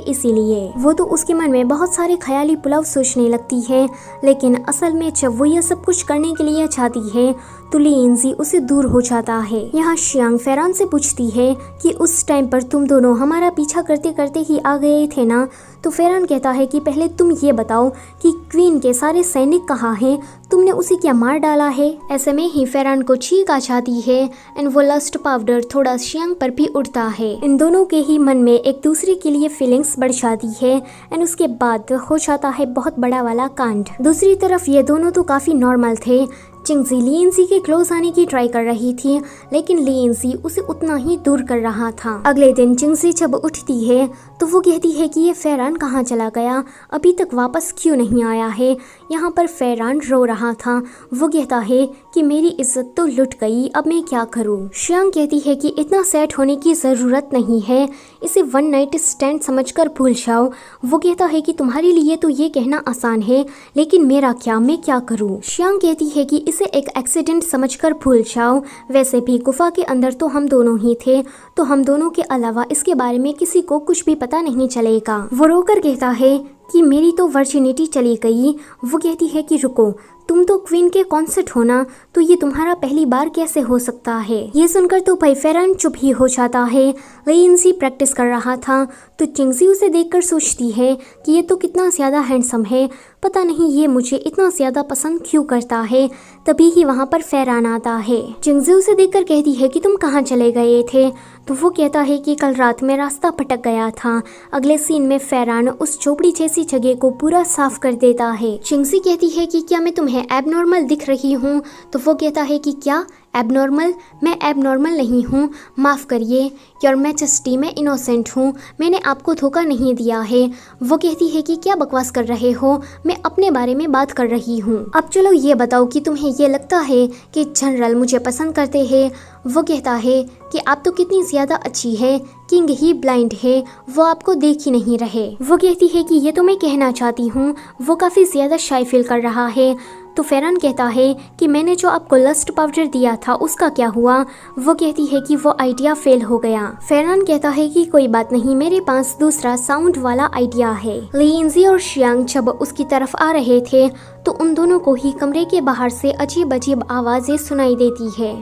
इसीलिए। वो तो उसके मन में बहुत सारे ख्याली पुलाव सोचने लगती है, लेकिन असल में जब वो यह सब कुछ करने के लिए चाहती है तो लिंजी उसे दूर हो जाता है। यहाँ शियांग फेरान से पूछती है कि उस टाइम पर तुम दोनों हमारा पीछा करते करते ही आ गए थे ना। तो फेरान कहता है कि पहले तुम ये बताओ कि क्वीन के सारे सैनिक कहाँ हैं, तुमने उसे क्या मार डाला है। ऐसे में ही फेरान को छींक आ जाती है एंड वो लस्ट पाउडर थोड़ा शियांग पर भी उड़ता है। इन दोनों के ही मन में एक दूसरे के लिए फीलिंग्स बढ़ जाती है एंड उसके बाद हो जाता है बहुत बड़ा वाला कांड। दूसरी तरफ ये दोनों तो काफी नॉर्मल थे। चिंगजी लिंजी के क्लोज आने की ट्राई कर रही थी, लेकिन लिंजी उसे उतना ही दूर कर रहा था। अगले दिन चिंगजी जब उठती है तो वो कहती है कि ये फेरान कहाँ चला गया, अभी तक वापस क्यों नहीं आया है। यहाँ पर फेरान रो रहा था। वो कहता है कि मेरी इज्जत तो लुट गई, अब मैं क्या करूँ। शियांग कहती है कि इतना सैड होने की जरूरत नहीं है, इसे वन नाइट स्टैंड समझकर भूल जाओ। वो कहता है कि तुम्हारे लिए तो ये कहना आसान है, लेकिन मेरा क्या, मैं क्या करूँ। शियांग कहती है कि इसे एक एक्सीडेंट समझकर भूल जाओ। वैसे भी गुफा के अंदर तो हम दोनों ही थे, तो हम दोनों के अलावा इसके बारे में किसी को कुछ भी पता नहीं चलेगा। वो रोकर कहता है कि मेरी तो वर्जिनिटी चली गई। वो कहती है कि रुको, तुम तो क्वीन के कॉन्सर्ट हो ना, तो ये तुम्हारा पहली बार कैसे हो सकता है। ये सुनकर तो भाई फेरान चुप ही हो जाता है। लिंजी प्रैक्टिस कर रहा था तो चिंगजी उसे देखकर सोचती है कि ये तो कितना ज्यादा हैंडसम है, पता नहीं ये मुझे इतना ज्यादा पसंद क्यों करता है। तभी ही वहाँ पर फेरान आता है। चिंगजी उसे देखकर कहती है कि तुम कहाँ चले गए थे। तो वो कहता है कि कल रात में रास्ता भटक गया था। अगले सीन में फेरान उस झोपड़ी जैसी जगह को पूरा साफ कर देता है। चिंगजी कहती है कि क्या मैं तुम्हें एबनॉर्मल दिख रही हूँ। तो वो कहता है कि क्या एबनॉर्मल, मैं एबनॉर्मल नहीं हूँ, माफ़ करिए योर मैजेस्टी, मैं इनोसेंट हूँ, मैंने आपको धोखा नहीं दिया है। वो कहती है कि क्या बकवास कर रहे हो, मैं अपने बारे में बात कर रही हूँ। अब चलो ये बताओ कि तुम्हें ये लगता है कि जनरल मुझे पसंद करते हैं। वो कहता है कि आप तो कितनी ज़्यादा अच्छी है, किंग ही ब्लाइंड है, वो आपको देख ही नहीं रहे। वो कहती है कि ये तो मैं कहना चाहती हूँ। वो काफ़ी ज़्यादा शाय फील कर रहा है। तो फेरान कहता है कि मैंने जो आपको लस्ट पाउडर दिया था उसका क्या हुआ। वो कहती है कि वो आइडिया फेल हो गया। फेरान कहता है कि कोई बात नहीं, मेरे पास दूसरा साउंड वाला आइडिया है। लिंजी और शियांग जब उसकी तरफ आ रहे थे तो उन दोनों को ही कमरे के बाहर से अजीब अजीब आवाजें सुनाई देती है।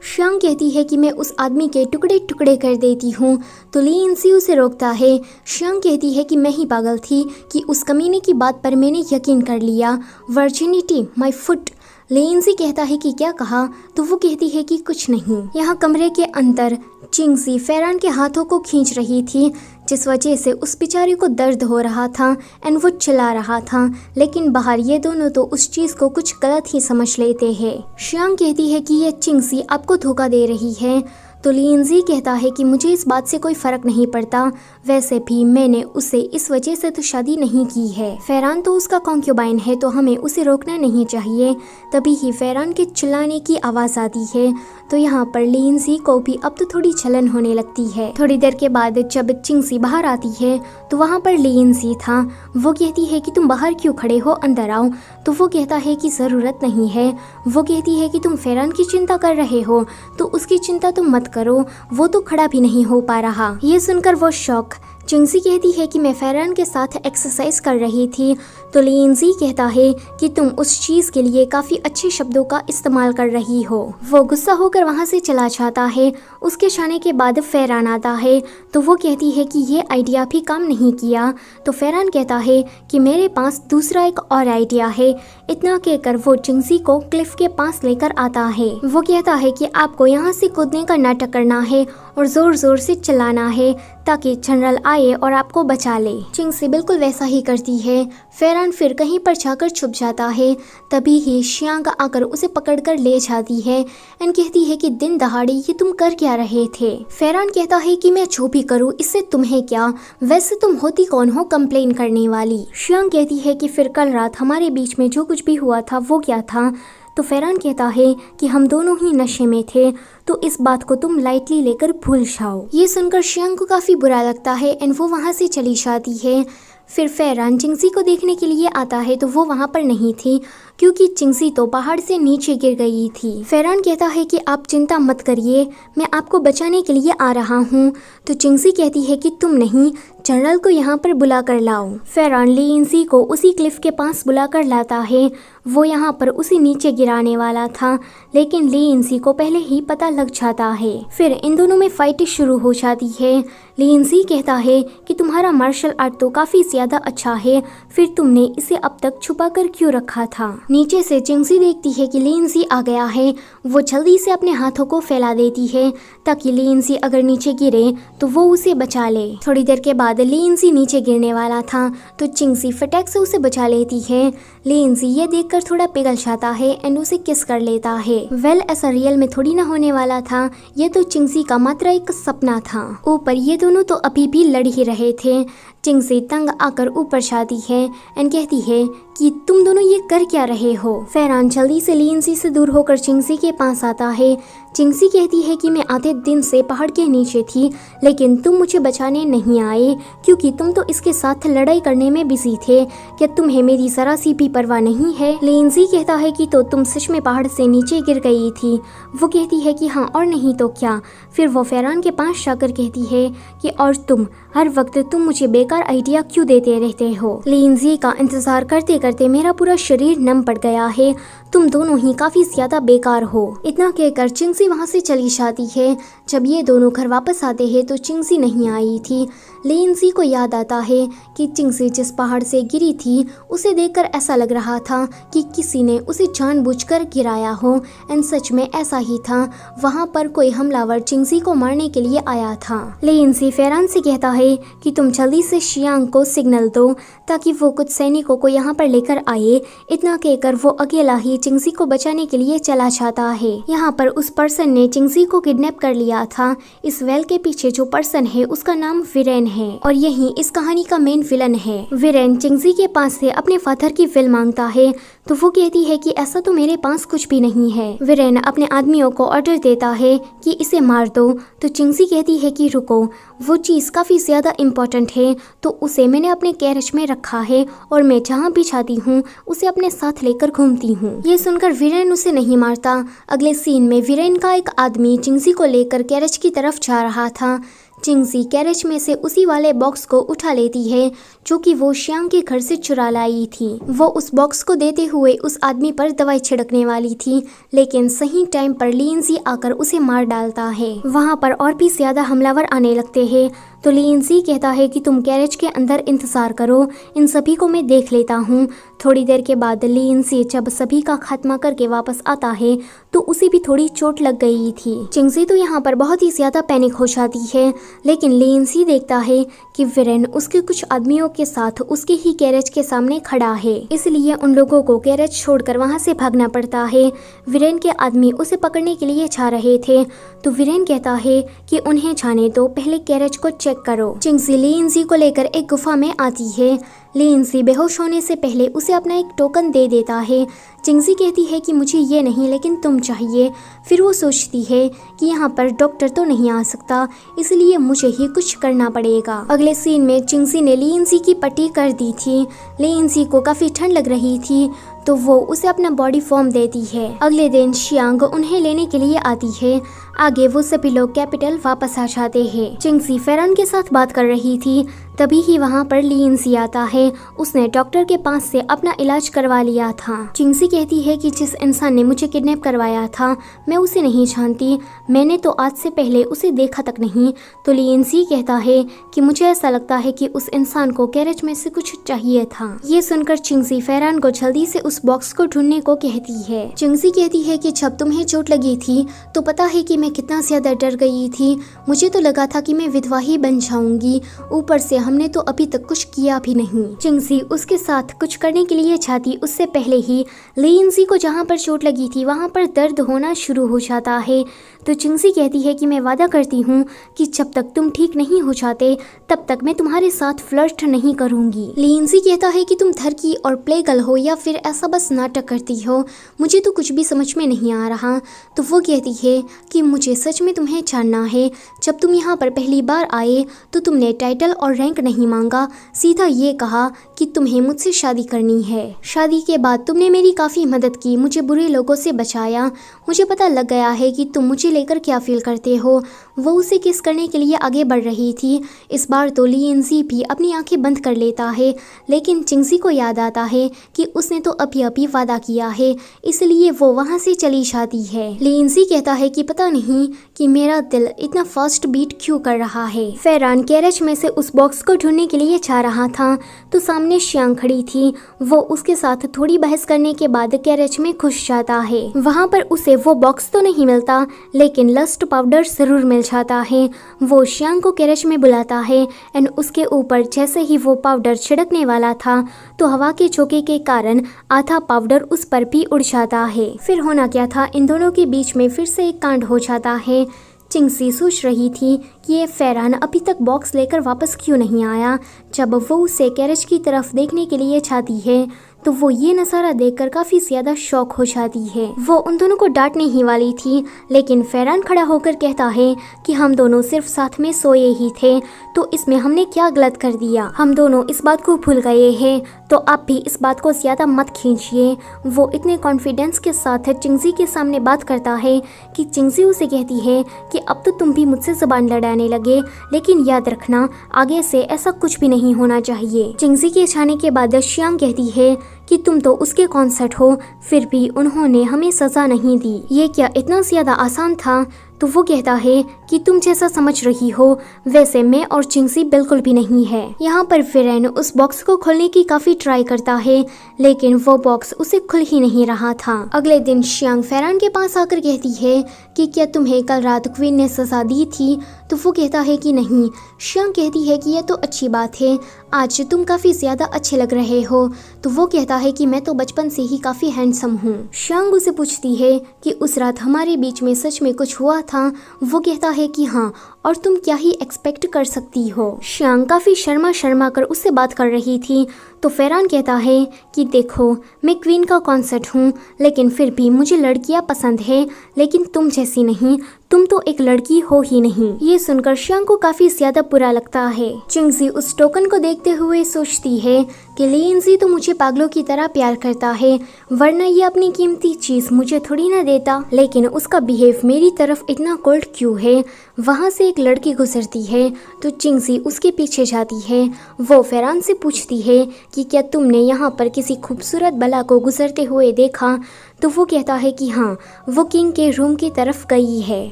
शियांग कहती है कि मैं उस आदमी के टुकड़े टुकड़े कर देती हूँ, तो लिंजी उसे रोकता है। शियांग कहती है कि मैं ही पागल थी कि उस कमीने की बात पर मैंने यकीन कर लिया। Virginity my foot. लिंजी कहता है कि क्या कहा। तो वो कहती है कि कुछ नहीं। यहाँ कमरे के अंदर चिंगजी फेरान के हाथों को खींच रही थी, जिस वजह से उस बेचारे को दर्द हो रहा था एंड वो चिल्ला रहा था। लेकिन बाहर ये दोनों तो उस चीज को कुछ गलत ही समझ लेते हैं। शियांग कहती है कि ये चिंगजी आपको धोखा दे रही है। तो लिंजी कहता है कि मुझे इस बात से कोई फर्क नहीं पड़ता, वैसे भी मैंने उसे इस वजह से तो शादी नहीं की है। फेरान तो उसका कॉन्क्यूबाइन है, तो हमें उसे रोकना नहीं चाहिए। तभी ही फेरान के चिल्लाने की आवाज आती है। तो यहाँ पर लिंजी को भी अब तो थोड़ी जलन होने लगती है। थोड़ी देर के बाद जब चिंगजी बाहर आती है तो वहाँ पर लिंजी था। वो कहती है कि तुम बाहर क्यों खड़े हो, अंदर आओ। तो वो कहता है कि ज़रूरत नहीं है। वो कहती है कि तुम फेरान की चिंता कर रहे हो तो उसकी चिंता तुम मत करो, वो तो खड़ा भी नहीं हो पा रहा। ये सुनकर वो शॉक चिंगजी कहती है कि मैं फेरान के साथ एक्सरसाइज कर रही थी। तो लिंजी कहता है कि तुम उस चीज़ के लिए काफ़ी अच्छे शब्दों का इस्तेमाल कर रही हो। वो गुस्सा होकर वहाँ से चला जाता है। उसके जाने के बाद फेरान आता है तो वो कहती है कि ये आइडिया भी काम नहीं किया। तो फेरान कहता है कि मेरे पास दूसरा एक और आइडिया है। इतना कहकर वो चिंगजी को क्लिफ के पास लेकर आता है। वो कहता है कि आपको यहाँ से कूदने का नाटक करना है और जोर जोर से चिल्लाना है ताकि जनरल आए और आपको बचा ले। चिंगजी बिल्कुल वैसा ही करती है। फेरान फिर कहीं पर जाकर छुप जाता है। तभी ही शियांग आकर उसे पकड़कर ले जाती है एंड कहती है कि दिन दहाड़े ये तुम कर क्या रहे थे। फेरान कहता है कि मैं जो भी करूँ इससे तुम्हें क्या, वैसे तुम होती कौन हो कंप्लेन करने वाली। शियांग कहती है कि फिर कल रात हमारे बीच में जो कुछ भी हुआ था वो क्या था। तो फेरान कहता है कि हम दोनों ही नशे में थे, तो इस बात को तुम लाइटली लेकर भूल जाओ। ये सुनकर शियांग को काफ़ी बुरा लगता है एंड वो वहाँ से चली जाती है। फिर फेरान चिंगजी को देखने के लिए आता है तो वो वहाँ पर नहीं थी क्योंकि चिंगजी तो पहाड़ से नीचे गिर गई थी। फेरान कहता है कि आप चिंता मत करिए, मैं आपको बचाने के लिए आ रहा हूँ। तो चिंगजी कहती है कि तुम नहीं, जनरल को यहाँ पर बुला कर लाओ। फेरान लिंजी को उसी क्लिफ के पास बुला कर लाता है। वो यहाँ पर उसे नीचे गिराने वाला था लेकिन लिंजी को पहले ही पता लग जाता है। फिर इन दोनों में फाइट शुरू हो जाती है। लिंजी कहता है कि तुम्हारा मार्शल आर्ट तो काफ़ी ज़्यादा अच्छा है, फिर तुमने इसे अब तक छुपा कर क्यों रखा था। नीचे से चिंगजी देखती है कि लिंजी आ गया है। वो जल्दी से अपने हाथों को फैला देती है ताकि लिंजी अगर नीचे गिरे तो वो उसे बचा ले। थोड़ी देर के बाद लिंजी नीचे गिरने वाला था तो चिंगजी फटाक से उसे बचा लेती है। लिंजी ये देखकर थोड़ा पिघल जाता है एंड उसे किस कर लेता है। वेल ऐसा रियल में थोड़ी ना होने वाला था, ये तो चिंगजी का मात्र एक सपना था। ऊपर ये दोनों तो अभी भी लड़ ही रहे थे। चिंगजी तंग आकर ऊपर जाती है एंड कहती है कि तुम दोनों ये कर क्या रहे हो। फेरान जल्दी से लिंजी से दूर होकर चिंगजी के पास आता है। चिंगजी कहती है कि मैं आधे दिन से पहाड़ के नीचे थी लेकिन तुम मुझे बचाने नहीं आए क्योंकि तुम तो इसके साथ लड़ाई करने में बिजी थे। क्या तुम्हें मेरी जरा सी भी परवाह नहीं है। लिंजी कहता है कि तो तुम सच में पहाड़ से नीचे गिर गई थी। वो कहती है कि हाँ और नहीं तो क्या। फिर वो फेरान के पास जाकर कहती है कि और तुम हर वक्त तुम मुझे बेकार आइडिया क्यों देते रहते हो। लिंजी का इंतजार करते करते मेरा पूरा शरीर नम पड़ गया है, तुम दोनों ही काफी ज्यादा बेकार हो। इतना कहकर चिंगजी वहाँ से चली जाती है। जब ये दोनों घर वापस आते हैं तो चिंगजी नहीं आई थी। लिंजी को याद आता है कि चिंगजी जिस पहाड़ से गिरी थी उसे देखकर ऐसा लग रहा था कि किसी ने उसे जानबूझकर गिराया हो एंड सच में ऐसा ही था। वहाँ पर कोई हमलावर चिंगजी को मारने के लिए आया था। लिंजी फेरान से कहता है कि तुम जल्दी से शियांग को सिग्नल दो ताकि वो कुछ सैनिकों को यहाँ पर लेकर आए। इतना कहकर वो अकेला ही चिंगजी को बचाने के लिए चला जाता है। यहाँ पर उस पर्सन ने चिंगजी को किडनैप कर लिया था। इस वेल के पीछे जो पर्सन है उसका नाम वीरेन है और यही इस कहानी का मेन विलन है। वीरेन चिंगजी के पास से अपने फादर की विल मांगता है तो वो कहती है कि ऐसा तो मेरे पास कुछ भी नहीं है। वीरेन अपने आदमियों को ऑर्डर देता है कि इसे मार दो। तो चिंगजी कहती है कि रुको, वो चीज़ काफ़ी ज़्यादा इम्पोर्टेंट है तो उसे मैंने अपने कैरेज में रखा है और मैं जहाँ भी जाती हूँ उसे अपने साथ लेकर घूमती हूँ। ये सुनकर वीरेन उसे नहीं मारता। अगले सीन में वीरेन का एक आदमी चिंगजी को लेकर कैरेज की तरफ जा रहा था। चिंगजी कैरेज में से उसी वाले बॉक्स को उठा लेती है जो कि वो शियांग के घर से चुरा लाई थी। वो उस बॉक्स को देते हुए उस आदमी पर दवाई छिड़कने वाली थी लेकिन सही टाइम पर लिंजी आकर उसे मार डालता है। वहाँ पर और भी ज्यादा हमलावर आने लगते हैं तो लिंजी कहता है कि तुम कैरेज के अंदर इंतजार करो, इन सभी को मैं देख लेता हूँ। थोड़ी देर के बाद लिंजी जब सभी का खात्मा करके वापस आता है तो उसे भी थोड़ी चोट लग गई थी। चिंगजी तो यहाँ पर बहुत ही ज्यादा पैनिक हो जाती है लेकिन लिंजी देखता है कि वीरेन उसके कुछ आदमियों के साथ उसके ही कैरेज के सामने खड़ा है, इसलिए उन लोगों को कैरेज छोड़कर वहाँ से भागना पड़ता है। वीरेन के आदमी उसे पकड़ने के लिए जा रहे थे तो वीरेन कहता है कि उन्हें जाने दो, पहले कैरेज को चेक करो। चिंगजी लिंजी को लेकर एक गुफा में आती है। लिंजी बेहोश होने से पहले उसे अपना एक टोकन दे देता है। चिंगजी कहती है कि मुझे ये नहीं लेकिन तुम चाहिए। फिर वो सोचती है कि यहाँ पर डॉक्टर तो नहीं आ सकता, इसलिए मुझे ही कुछ करना पड़ेगा। अगले सीन में चिंगजी ने लिंजी की पट्टी कर दी थी। लिंजी को काफ़ी ठंड लग रही थी तो वो उसे अपना बॉडी फॉर्म देती है। अगले दिन शियांग उन्हें लेने के लिए आती है। आगे वो सभी लोग कैपिटल वापस आ जाते हैं। चिंगजी फेरान के साथ बात कर रही थी, तभी ही वहाँ पर लीएनसी आता है। उसने डॉक्टर के पास से अपना इलाज करवा लिया था। चिंगजी कहती है कि जिस इंसान ने मुझे किडनैप करवाया था मैं उसे नहीं जानती, मैंने तो आज से पहले उसे देखा तक नहीं। तो लीएनसी कहता है कि मुझे ऐसा लगता है कि उस इंसान को गैरेज में से कुछ चाहिए था। ये सुनकर चिंगजी फेरान को जल्दी से उस बॉक्स को ढूंढने को कहती है। चिंगजी कहती है कि जब तुम्हें चोट लगी थी तो पता है कि मैं कितना ज्यादा डर गई थी। मुझे तो लगा था कि मैं विधवा ही बन जाऊंगी, ऊपर से हमने तो अभी तक कुछ किया भी नहीं। चिंगजी उसके साथ कुछ करने के लिए चाहती उससे पहले ही लीएनसी को जहाँ पर चोट लगी थी वहाँ पर दर्द होना शुरू हो जाता है। तो चिंगजी कहती है कि मैं वादा करती हूँ कि जब तक तुम ठीक नहीं हो जाते तब तक मैं तुम्हारे साथ फ्लर्ट नहीं करूंगी। लीएनसी कहता है कि तुम धरकी और प्ले गर्ल हो या फिर ऐसा बस नाटक करती हो, मुझे तो कुछ भी समझ में नहीं आ रहा। तो वो कहती है कि मुझे सच में तुम्हें जानना है। जब तुम यहाँ पर पहली बार आए तो तुमने टाइटल और रैंक नहीं मांगा, सीधा ये कहा कि तुम्हें मुझसे शादी करनी है। शादी के बाद तुमने मेरी काफ़ी मदद की, मुझे बुरे लोगों से बचाया। मुझे पता लग गया है कि तुम मुझे लेकर क्या फील करते हो। वो उसे किस करने के लिए आगे बढ़ रही थी। इस बार तो लीएनसी भी अपनी आंखें बंद कर लेता है, लेकिन चिंगजी को याद आता है कि उसने तो अभी वादा किया है, इसलिए वो वहाँ से चली जाती है। लीएनसी कहता है कि पता नहीं कि मेरा दिल इतना फास्ट बीट क्यों कर रहा है। फेरान गैरेज में से उस बॉक्स को ढूंढने के लिए जा रहा था तो सामने शियांग खड़ी थी। वो उसके साथ थोड़ी बहस करने के बाद गैरेज में घुस जाता है। वहाँ पर उसे वो बॉक्स तो नहीं मिलता, लेकिन लस्ट पाउडर जरूर मिल जाता है। वो शियांग को गैरेज में बुलाता है एंड उसके ऊपर जैसे ही वो पाउडर छिड़कने वाला था तो हवा के झोंके के कारण आधा पाउडर उस पर भी उड़ जाता है। फिर होना क्या था, इन दोनों के बीच में फिर से एक कांड हो जाता है। चिंगजी सोच रही थी कि ये फेरान अभी तक बॉक्स लेकर वापस क्यों नहीं आया। जब वो उसे गैरेज की तरफ देखने के लिए जाती है तो वो ये नज़ारा देखकर काफ़ी ज़्यादा शॉक हो जाती है। वो उन दोनों को डांटने ही वाली थी, लेकिन फेरान खड़ा होकर कहता है कि हम दोनों सिर्फ साथ में सोए ही थे, तो इसमें हमने क्या गलत कर दिया। हम दोनों इस बात को भूल गए हैं, तो आप भी इस बात को ज़्यादा मत खींचिए। वो इतने कॉन्फिडेंस के साथ चिंगजी के सामने बात करता है कि चिंगजी उसे कहती है कि अब तो तुम भी मुझसे ज़बान लड़ाने लगे, लेकिन याद रखना आगे से ऐसा कुछ भी नहीं होना चाहिए। चिंगजी के जाने के बाद शियांग कहती है कि तुम तो उसके कॉन्सर्ट हो, फिर भी उन्होंने हमें सज़ा नहीं दी। ये क्या इतना ज़्यादा आसान था? तो वो कहता है कि तुम जैसा समझ रही हो वैसे मैं और चिंगजी बिल्कुल भी नहीं है। यहाँ पर फेरान उस बॉक्स को खोलने की काफ़ी ट्राई करता है, लेकिन वो बॉक्स उसे खुल ही नहीं रहा था। अगले दिन शियांग फेरान के पास आकर कहती है कि क्या तुम्हें कल रात क्वीन ने सज़ा दी थी? तो वो कहता है कि नहीं। शियांग कहती है कि यह तो अच्छी बात है, आज तुम काफ़ी ज़्यादा अच्छे लग रहे हो। तो वो कहता है कि मैं तो बचपन से ही काफ़ी हैंडसम हूँ। शियांग उसे पूछती है कि उस रात हमारे बीच में सच में कुछ हुआ था? वो कहता है कि हाँ, और तुम क्या ही एक्सपेक्ट कर सकती हो। शियांग काफ़ी शर्मा कर उससे बात कर रही थी। तो फेरान कहता है कि देखो, मैं क्वीन का कॉन्सर्ट हूँ, लेकिन फिर भी मुझे लड़कियाँ पसंद है, लेकिन तुम जैसी नहीं, तुम तो एक लड़की हो ही नहीं। ये सुनकर शियांग को काफी ज्यादा बुरा लगता है। चिंगजी उस टोकन को देखते हुए सोचती है कि लीएनसी तो मुझे पागलों की तरह प्यार करता है, वरना ये अपनी कीमती चीज मुझे थोड़ी ना देता, लेकिन उसका बिहेव मेरी तरफ इतना कोल्ड क्यों है। वहाँ से एक लड़की गुजरती है तो चिंगजी उसके पीछे जाती है। वो फेरान से पूछती है कि क्या तुमने यहाँ पर किसी खूबसूरत बला को गुजरते हुए देखा? तो वो कहता है कि हाँ, वो किंग के रूम की तरफ गई है।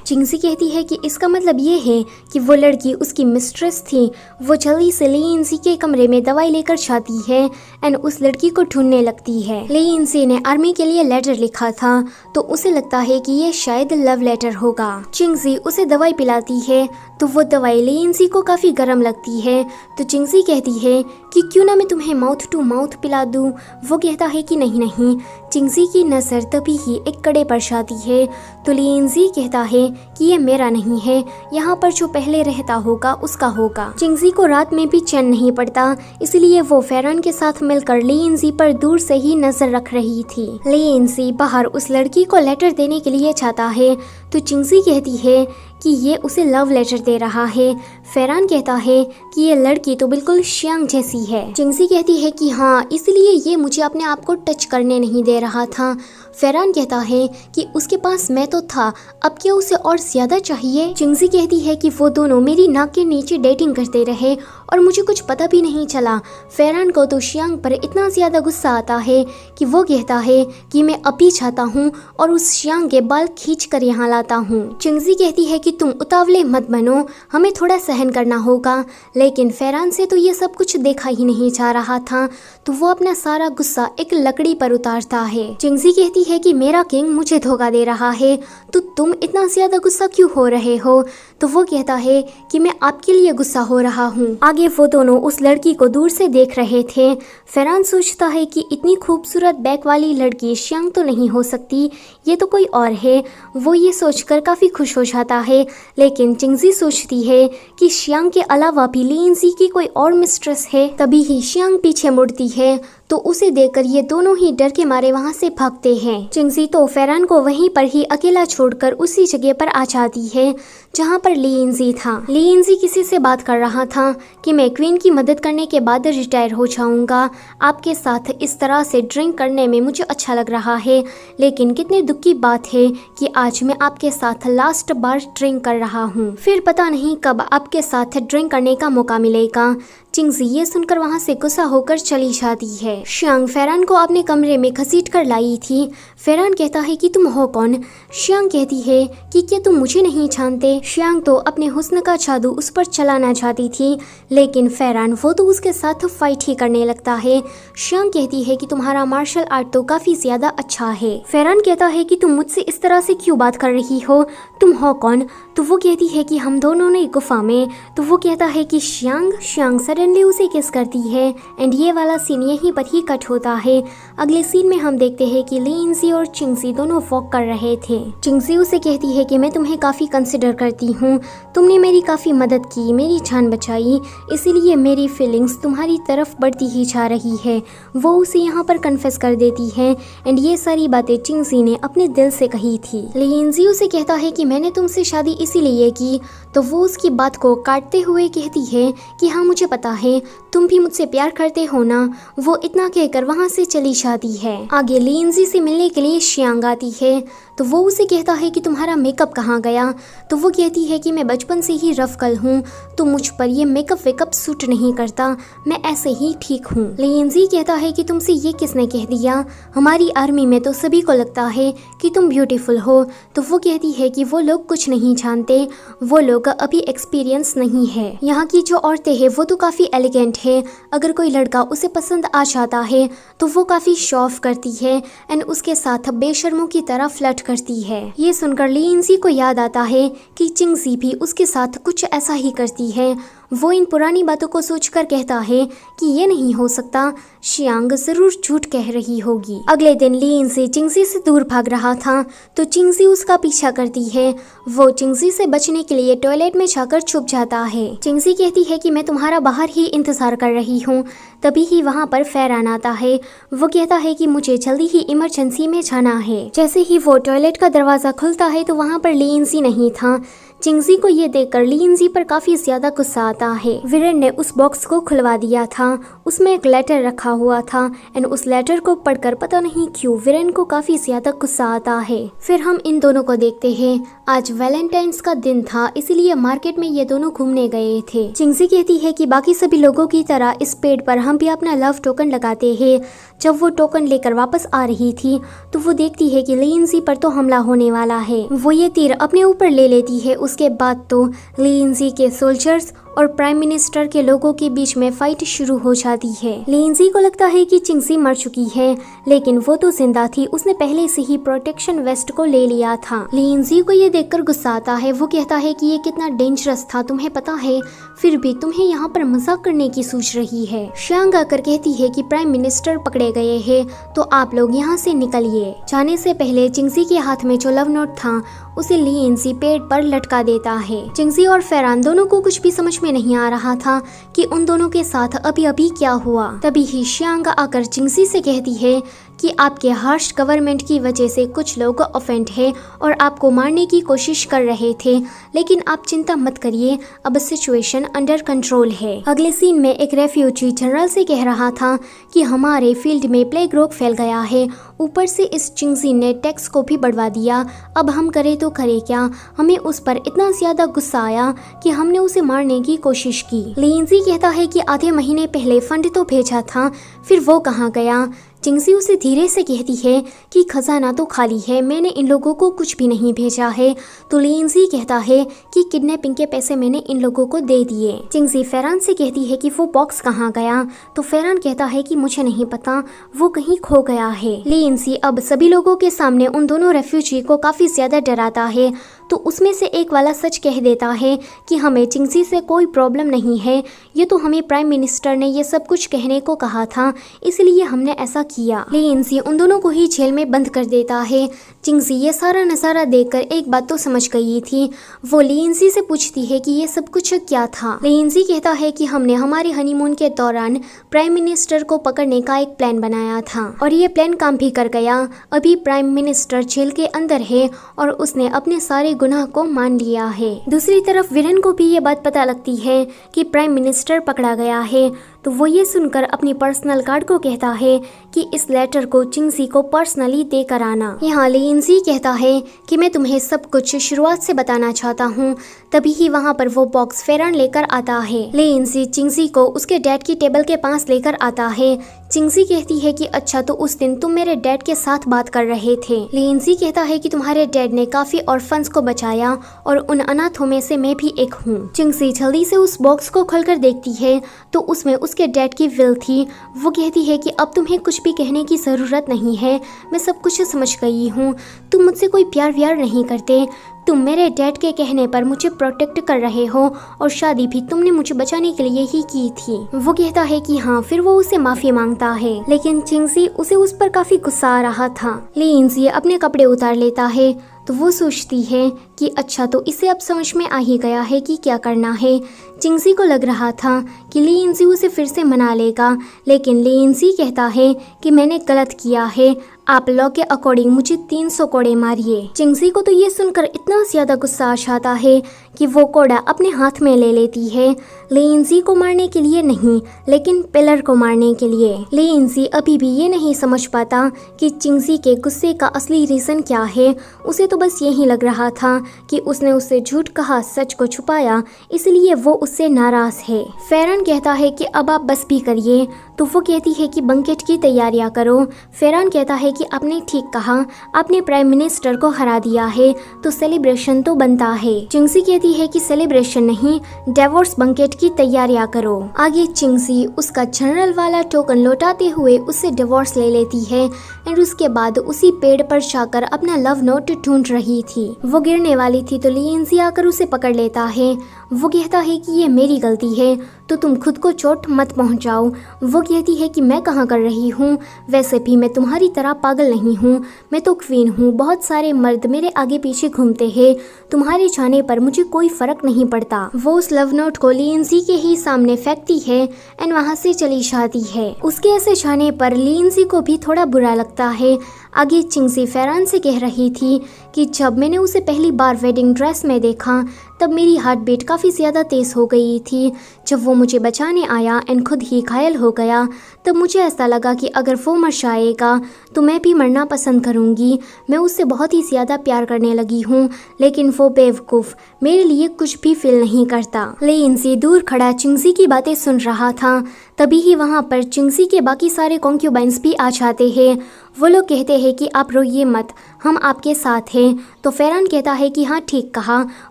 चिंगजी कहती है कि इसका मतलब ये है कि वो लड़की उसकी मिस्ट्रेस थी। वो जल्दी से लीएनसी के कमरे में दवाई लेकर जाती है एंड उस लड़की को ढूंढने लगती है। लीएनसी ने आर्मी के लिए लेटर लिखा था, तो उसे लगता है कि ये शायद लव लेटर होगा। चिंगजी उसे दवाई पिलाती है तो वो दवाई लीएनसी को काफी गर्म लगती है। तो चिंगजी कहती है कि क्यों ना मैं तुम्हें माउथ टू माउथ पिला दूं। वो कहता है कि नहीं। चिंगजी की नज़र तभी ही एक कड़े पर जाती है तो लीएनसी कहता है कि ये मेरा नहीं है, यहाँ पर जो पहले रहता होगा उसका होगा। चिंगजी को रात में भी चैन नहीं पड़ता, इसलिए वो फेरान के साथ मिलकर लीएनसी पर दूर से ही नजर रख रही थी। लीएनसी बाहर उस लड़की को लेटर देने के लिए जाता है तो चिंगजी कहती है कि ये उसे लव लेटर दे रहा है। फेरान कहता है कि ये लड़की तो बिल्कुल शियांग जैसी है। चिंगजी कहती है कि हाँ, इसलिए ये मुझे अपने आप को टच करने नहीं दे रहा था। फेरान कहता है कि उसके पास मैं तो था, अब क्या उसे और ज्यादा चाहिए। चिंगजी कहती है कि वो दोनों मेरी नाक के नीचे डेटिंग करते रहे और मुझे कुछ पता भी नहीं चला। फेरान को तो शियांग पर इतना ज्यादा गुस्सा आता है कि वो कहता है कि मैं अभी चाहता हूँ और उस शियांग के बाल खींच कर यहाँ लाता हूँ। चिंगजी कहती है कि तुम उतावले मत बनो, हमें थोड़ा सहन करना होगा। लेकिन फेरान से तो ये सब कुछ देखा ही नहीं जा रहा था, तो वो अपना सारा गुस्सा एक लकड़ी पर उतारता है। चिंगजी कहती है कि मेरा किंग मुझे धोखा दे रहा है, तो तुम इतना ज्यादा गुस्सा क्यों हो रहे हो। तो वो कहता है कि मैं आपके लिए गुस्सा हो रहा हूँ। आगे वो दोनों उस लड़की को दूर से देख रहे थे। फेरान सोचता है कि इतनी खूबसूरत बैक वाली लड़की शियांग तो नहीं हो सकती, ये तो कोई और है। वो ये सोचकर काफी खुश हो जाता है। लेकिन चिंगजी सोचती है कि शियांग के अलावा भी लियनजी की कोई और मिस्ट्रेस है। तभी ही शियांग पीछे मुड़ती है, तो उसे देखकर ये दोनों ही डर के मारे वहाँ से भागते हैं। चिंगजी तो फेरान को वहीं पर ही अकेला छोड़कर उसी जगह पर आ जाती है जहाँ पर लियनजी था। लियनजी किसी से बात कर रहा था कि मैं क्वीन की मदद करने के बाद रिटायर हो जाऊंगा। आपके साथ इस तरह से ड्रिंक करने में मुझे अच्छा लग रहा है, लेकिन कितने दुख की बात है कि आज मैं आपके साथ लास्ट बार ड्रिंक कर रहा हूँ, फिर पता नहीं कब आपके साथ ड्रिंक करने का मौका मिलेगा। चिंगजी ये सुनकर वहाँ से गुस्सा होकर चली जाती है। शियांग फेरान को अपने कमरे में घसीट कर लाई थी। फेरान कहता है कि तुम हो कौन। शियांग कहती है कि क्या तुम मुझे नहीं जानते। शियांग तो अपने हुस्न का जादू उस पर चलाना चाहती थी, लेकिन फेरान वो तो उसके साथ फाइट ही करने लगता है। शियांग कहती है कि तुम्हारा मार्शल आर्ट तो काफी ज्यादा अच्छा है। फेरान कहता है कि तुम मुझसे इस तरह से क्यों बात कर रही हो, तुम हो कौन। तो वो कहती है कि हम दोनों ने गुफा में। तो वो कहता है कि शियांग सडनली उसे किस करती है। एंड ये वाला सीन यहीं पर ही कट होता है। अगले सीन में हम देखते हैं कि लियनजी और चिंगजी दोनों वॉक कर रहे थे। चिंगजी उसे कहती है कि मैं तुम्हें काफी कंसिडर करती हूँ, तुमने मेरी काफी मदद की, मेरी जान बचाई, इसीलिए मेरी फीलिंग्स तुम्हारी तरफ बढ़ती ही जा रही है। वो उसे यहाँ पर कन्फेस कर देती है एंड ये सारी बातें चिंगजी ने अपने दिल से कही थी। लियनजी उसे कहता है कि मैंने तुमसे शादी इसीलिए की। तो वो उसकी बात को काटते हुए कहती है कि हाँ मुझे पता है, तुम भी मुझसे प्यार करते हो ना। वो इतना कहकर वहाँ से चली जाती है। आगे लियनजी से मिलने के लिए शियांग आती है, तो वो उसे कहता है कि तुम्हारा मेकअप कहाँ गया। तो वो कहती है कि मैं बचपन से ही रफ गर्ल हूँ, तो मुझ पर ये मेकअप वेकअप सूट नहीं करता, मैं ऐसे ही ठीक हूँ। लियनजी कहता है कि तुमसे ये किसने कह दिया, हमारी आर्मी में तो सभी को लगता है कि तुम ब्यूटीफुल हो। तो वो कहती है कि वो लोग कुछ नहीं जानते, वो लोग अभी एक्सपीरियंस नहीं है। यहाँ की जो औरतें हैं वो तो काफी एलिगेंट है, अगर कोई लड़का उसे पसंद आ जाता है तो वो काफी शो ऑफ करती है एंड उसके साथ बेशर्मों की तरह फ्लर्ट करती है। ये सुनकर लियनजी को याद आता है कि चिंगजी भी उसके साथ कुछ ऐसा ही करती है। वो इन पुरानी बातों को सोचकर कहता है कि ये नहीं हो सकता, शियांग जरूर झूठ कह रही होगी। अगले दिन लियनजी चिंगजी से दूर भाग रहा था, तो चिंगजी उसका पीछा करती है। वो चिंगजी से बचने के लिए टॉयलेट में जाकर छुप जाता है। चिंगजी कहती है कि मैं तुम्हारा बाहर ही इंतजार कर रही हूँ। तभी ही वहाँ पर फेरान आता है। वो कहता है कि मुझे जल्दी ही इमरजेंसी में जाना है। जैसे ही वो टॉयलेट का दरवाजा खुलता है तो वहाँ पर लियनजी नहीं था। चिंगजी को ये देखकर लियनजी पर काफी ज्यादा गुस्सा आता है। वीरेन ने उस बॉक्स को खुलवा दिया था, उसमें एक लेटर रखा हुआ था एंड उस लेटर को पढ़कर पता नहीं क्यों वीरेन को काफी ज्यादा गुस्सा आता है। फिर हम इन दोनों को देखते हैं। आज वैलेंटाइंस का दिन था, इसीलिए मार्केट में ये दोनों घूमने गए थे। चिंगजी कहती है कि बाकी सभी लोगों की तरह इस पेड़ पर हम भी अपना लव टोकन लगाते हैं। जब वो टोकन लेकर वापस आ रही थी तो वो देखती है कि लियनजी पर तो हमला होने वाला है। वो ये तीर अपने ऊपर ले लेती है। उसके बाद तो लियनजी के सोल्जर्स और प्राइम मिनिस्टर के लोगों के बीच में फाइट शुरू हो जाती है। लियनजी को लगता है कि चिंगजी मर चुकी है, लेकिन वो तो जिंदा थी, उसने पहले से ही प्रोटेक्शन वेस्ट को ले लिया था। लियनजी को ये देखकर गुस्सा आता है। वो कहता है कि ये कितना डेंजरस था तुम्हें पता है, फिर भी तुम्हें यहाँ पर मजाक करने की सोच रही है। शियांग आकर कहती है कि प्राइम मिनिस्टर पकड़े गए हैं, तो आप लोग यहाँ से निकलिए। जाने से पहले चिंगजी के हाथ में जो लव नोट था उसे लियनजी पेड़ पर लटका देता है। चिंगजी और फेरान दोनों को कुछ भी समझ में नहीं आ रहा था कि उन दोनों के साथ अभी अभी क्या हुआ। तभी ही शियांग आकर चिंगजी से कहती है कि आपके हार्श गवर्नमेंट की वजह से कुछ लोग ऑफेंड हैं और आपको मारने की कोशिश कर रहे थे, लेकिन आप चिंता मत करिए, अब सिचुएशन अंडर कंट्रोल है। अगले सीन में एक रेफ्यूजी जनरल से कह रहा था कि हमारे फील्ड में प्लेग रोग फैल गया है, ऊपर से इस चिंगजी ने टैक्स को भी बढ़वा दिया, अब हम करें तो करें क्या। हमें उस पर इतना ज्यादा गुस्सा आया कि हमने उसे मारने की कोशिश की। लिंजी कहता है कि आधे महीने पहले फंड तो भेजा था, फिर वो कहाँ गया। चिंगजी उसे धीरे से कहती है कि खजाना तो खाली है, मैंने इन लोगों को कुछ भी नहीं भेजा है। तो लिंजी कहता है कि किडनैपिंग के पैसे मैंने इन लोगों को दे दिए। चिंगजी फेरान से कहती है कि वो बॉक्स कहाँ गया, तो फेरान कहता है कि मुझे नहीं पता, वो कहीं खो गया है। लिंजी अब सभी लोगों के सामने उन दोनों रेफ्यूजी को काफी ज्यादा डराता है, तो उसमें से एक वाला सच कह देता है कि हमें चिंगजी से कोई प्रॉब्लम नहीं है, ये तो हमें प्राइम मिनिस्टर ने ये सब कुछ कहने को कहा था, इसलिए हमने ऐसा किया। लिंजी उन दोनों को ही जेल में बंद कर देता है। चिंगजी ये सारा नज़ारा देखकर एक बात तो समझ गई थी, वो लिंजी से पूछती है कि ये सब कुछ क्या था। लिंजी कहता है कि हमने हमारे हनीमून के दौरान प्राइम मिनिस्टर को पकड़ने का एक प्लान बनाया था और ये प्लान काम भी कर गया। अभी प्राइम मिनिस्टर जेल के अंदर है और उसने अपने सारे गुनाह को मान लिया है। दूसरी तरफ वीरेन को भी ये बात पता लगती है कि प्राइम मिनिस्टर पकड़ा गया है, तो वो ये सुनकर अपनी पर्सनल गार्ड को कहता है कि इस लेटर को चिंगजी को पर्सनली देकर आना। यहाँ लिंजी कहता है कि मैं तुम्हें सब कुछ शुरुआत से बताना चाहता हूँ। तभी ही वहाँ पर वो बॉक्स फेरान लेकर आता है। लिंजी चिंगजी को उसके डैड की टेबल के पास लेकर आता है। चिंगजी कहती है कि अच्छा, तो उस दिन तुम मेरे डैड के साथ बात कर रहे थे। लिंजी कहता है कि तुम्हारे डैड ने काफी ऑर्फन्स को बचाया और उन अनाथों में से मैं भी एक हूँ। चिंगजी जल्दी से उस बॉक्स को खोलकर देखती है तो उसमें उसके डैड की विल थी। वो कहती है कि अब तुम्हें कुछ भी कहने की जरूरत नहीं है, मैं सब कुछ समझ गई हूँ, तुम मुझसे कोई प्यार व्यार नहीं करते, तुम मेरे डैड के कहने पर मुझे प्रोटेक्ट कर रहे हो और शादी भी तुमने मुझे बचाने के लिए ही की थी। वो कहता है कि हाँ, फिर वो उसे माफी मांगता है, लेकिन चिंगजी उसे उस पर काफी गुस्सा आ रहा था। लिंजी अपने कपड़े उतार लेता है तो वो सोचती है कि अच्छा, तो इसे अब समझ में आ ही गया है कि क्या करना है। चिंगजी को लग रहा था कि लिंजी उसे फिर से मना लेगा, लेकिन लिंजी कहता है कि मैंने गलत किया है, आप लॉ के अकॉर्डिंग मुझे 300 कोड़े मारिए। चिंगजी को तो ये सुनकर इतना ज्यादा गुस्सा आ जाता है कि वो कोड़ा अपने हाथ में ले लेती है, लिंजी को मारने के लिए नहीं, लेकिन पिलर को मारने के लिए। लिंजी अभी भी ये नहीं समझ पाता कि चिंगजी के गुस्से का असली रीजन क्या है। उसे तो बस यही लग रहा था कि उसने उससे झूठ कहा, सच को छुपाया, इसलिए वो उससे नाराज है। फेरान कहता है कि अब आप बस भी करिए, तो वो कहती है कि बंकेट की तैयारियां करो। फेरान कहता है कि आपने ठीक कहा, आपने प्राइम मिनिस्टर को हरा दिया है तो सेलिब्रेशन तो बनता है। चिंगजी कहती है कि सेलिब्रेशन नहीं, डिवोर्स बंकेट की तैयारियां करो। आगे चिंगजी उसका जनरल वाला टोकन लौटाते हुए उससे डिवोर्स ले लेती है एंड उसके बाद उसी पेड़ पर जाकर अपना लव नोट ढूंढ रही थी। वो गिरने वाली थी तो लिंजी आकर उसे पकड़ लेता है। वो कहता है कि ये मेरी गलती है, तो तुम खुद को चोट मत पहुंचाओ। वो कहती है कि मैं कहाँ कर रही हूँ, वैसे भी मैं तुम्हारी तरह पागल नहीं हूँ, मैं तो क्वीन हूँ, बहुत सारे मर्द मेरे आगे पीछे घूमते हैं, तुम्हारे जाने पर मुझे कोई फर्क नहीं पड़ता। वो उस लव नोट को लिंजी के ही सामने फेंकती है एंड वहाँ से चली जाती है। उसके ऐसे जाने पर लिंजी को भी थोड़ा बुरा लगता है। आगे चिंगजी फेरान से कह रही थी कि जब मैंने उसे पहली बार वेडिंग ड्रेस में देखा तब मेरी हार्ट बीट काफ़ी ज़्यादा तेज़ हो गई थी। जब वो मुझे बचाने आया एंड खुद ही घायल हो गया तब मुझे ऐसा लगा कि अगर वो मर जाएगा तो मैं भी मरना पसंद करूँगी। मैं उससे बहुत ही ज़्यादा प्यार करने लगी हूँ, लेकिन वो बेवकूफ़ मेरे लिए कुछ भी फील नहीं करता। लिंजी दूर खड़ा चिंगजी की बातें सुन रहा था। तभी ही वहाँ पर चिंगजी के बाकी सारे कॉन्क्यूबाइंस भी आ जाते हैं। वो लोग कहते हैं कि आप रोइए मत, हम आपके साथ हैं। तो फेरान कहता है कि हाँ ठीक कहा,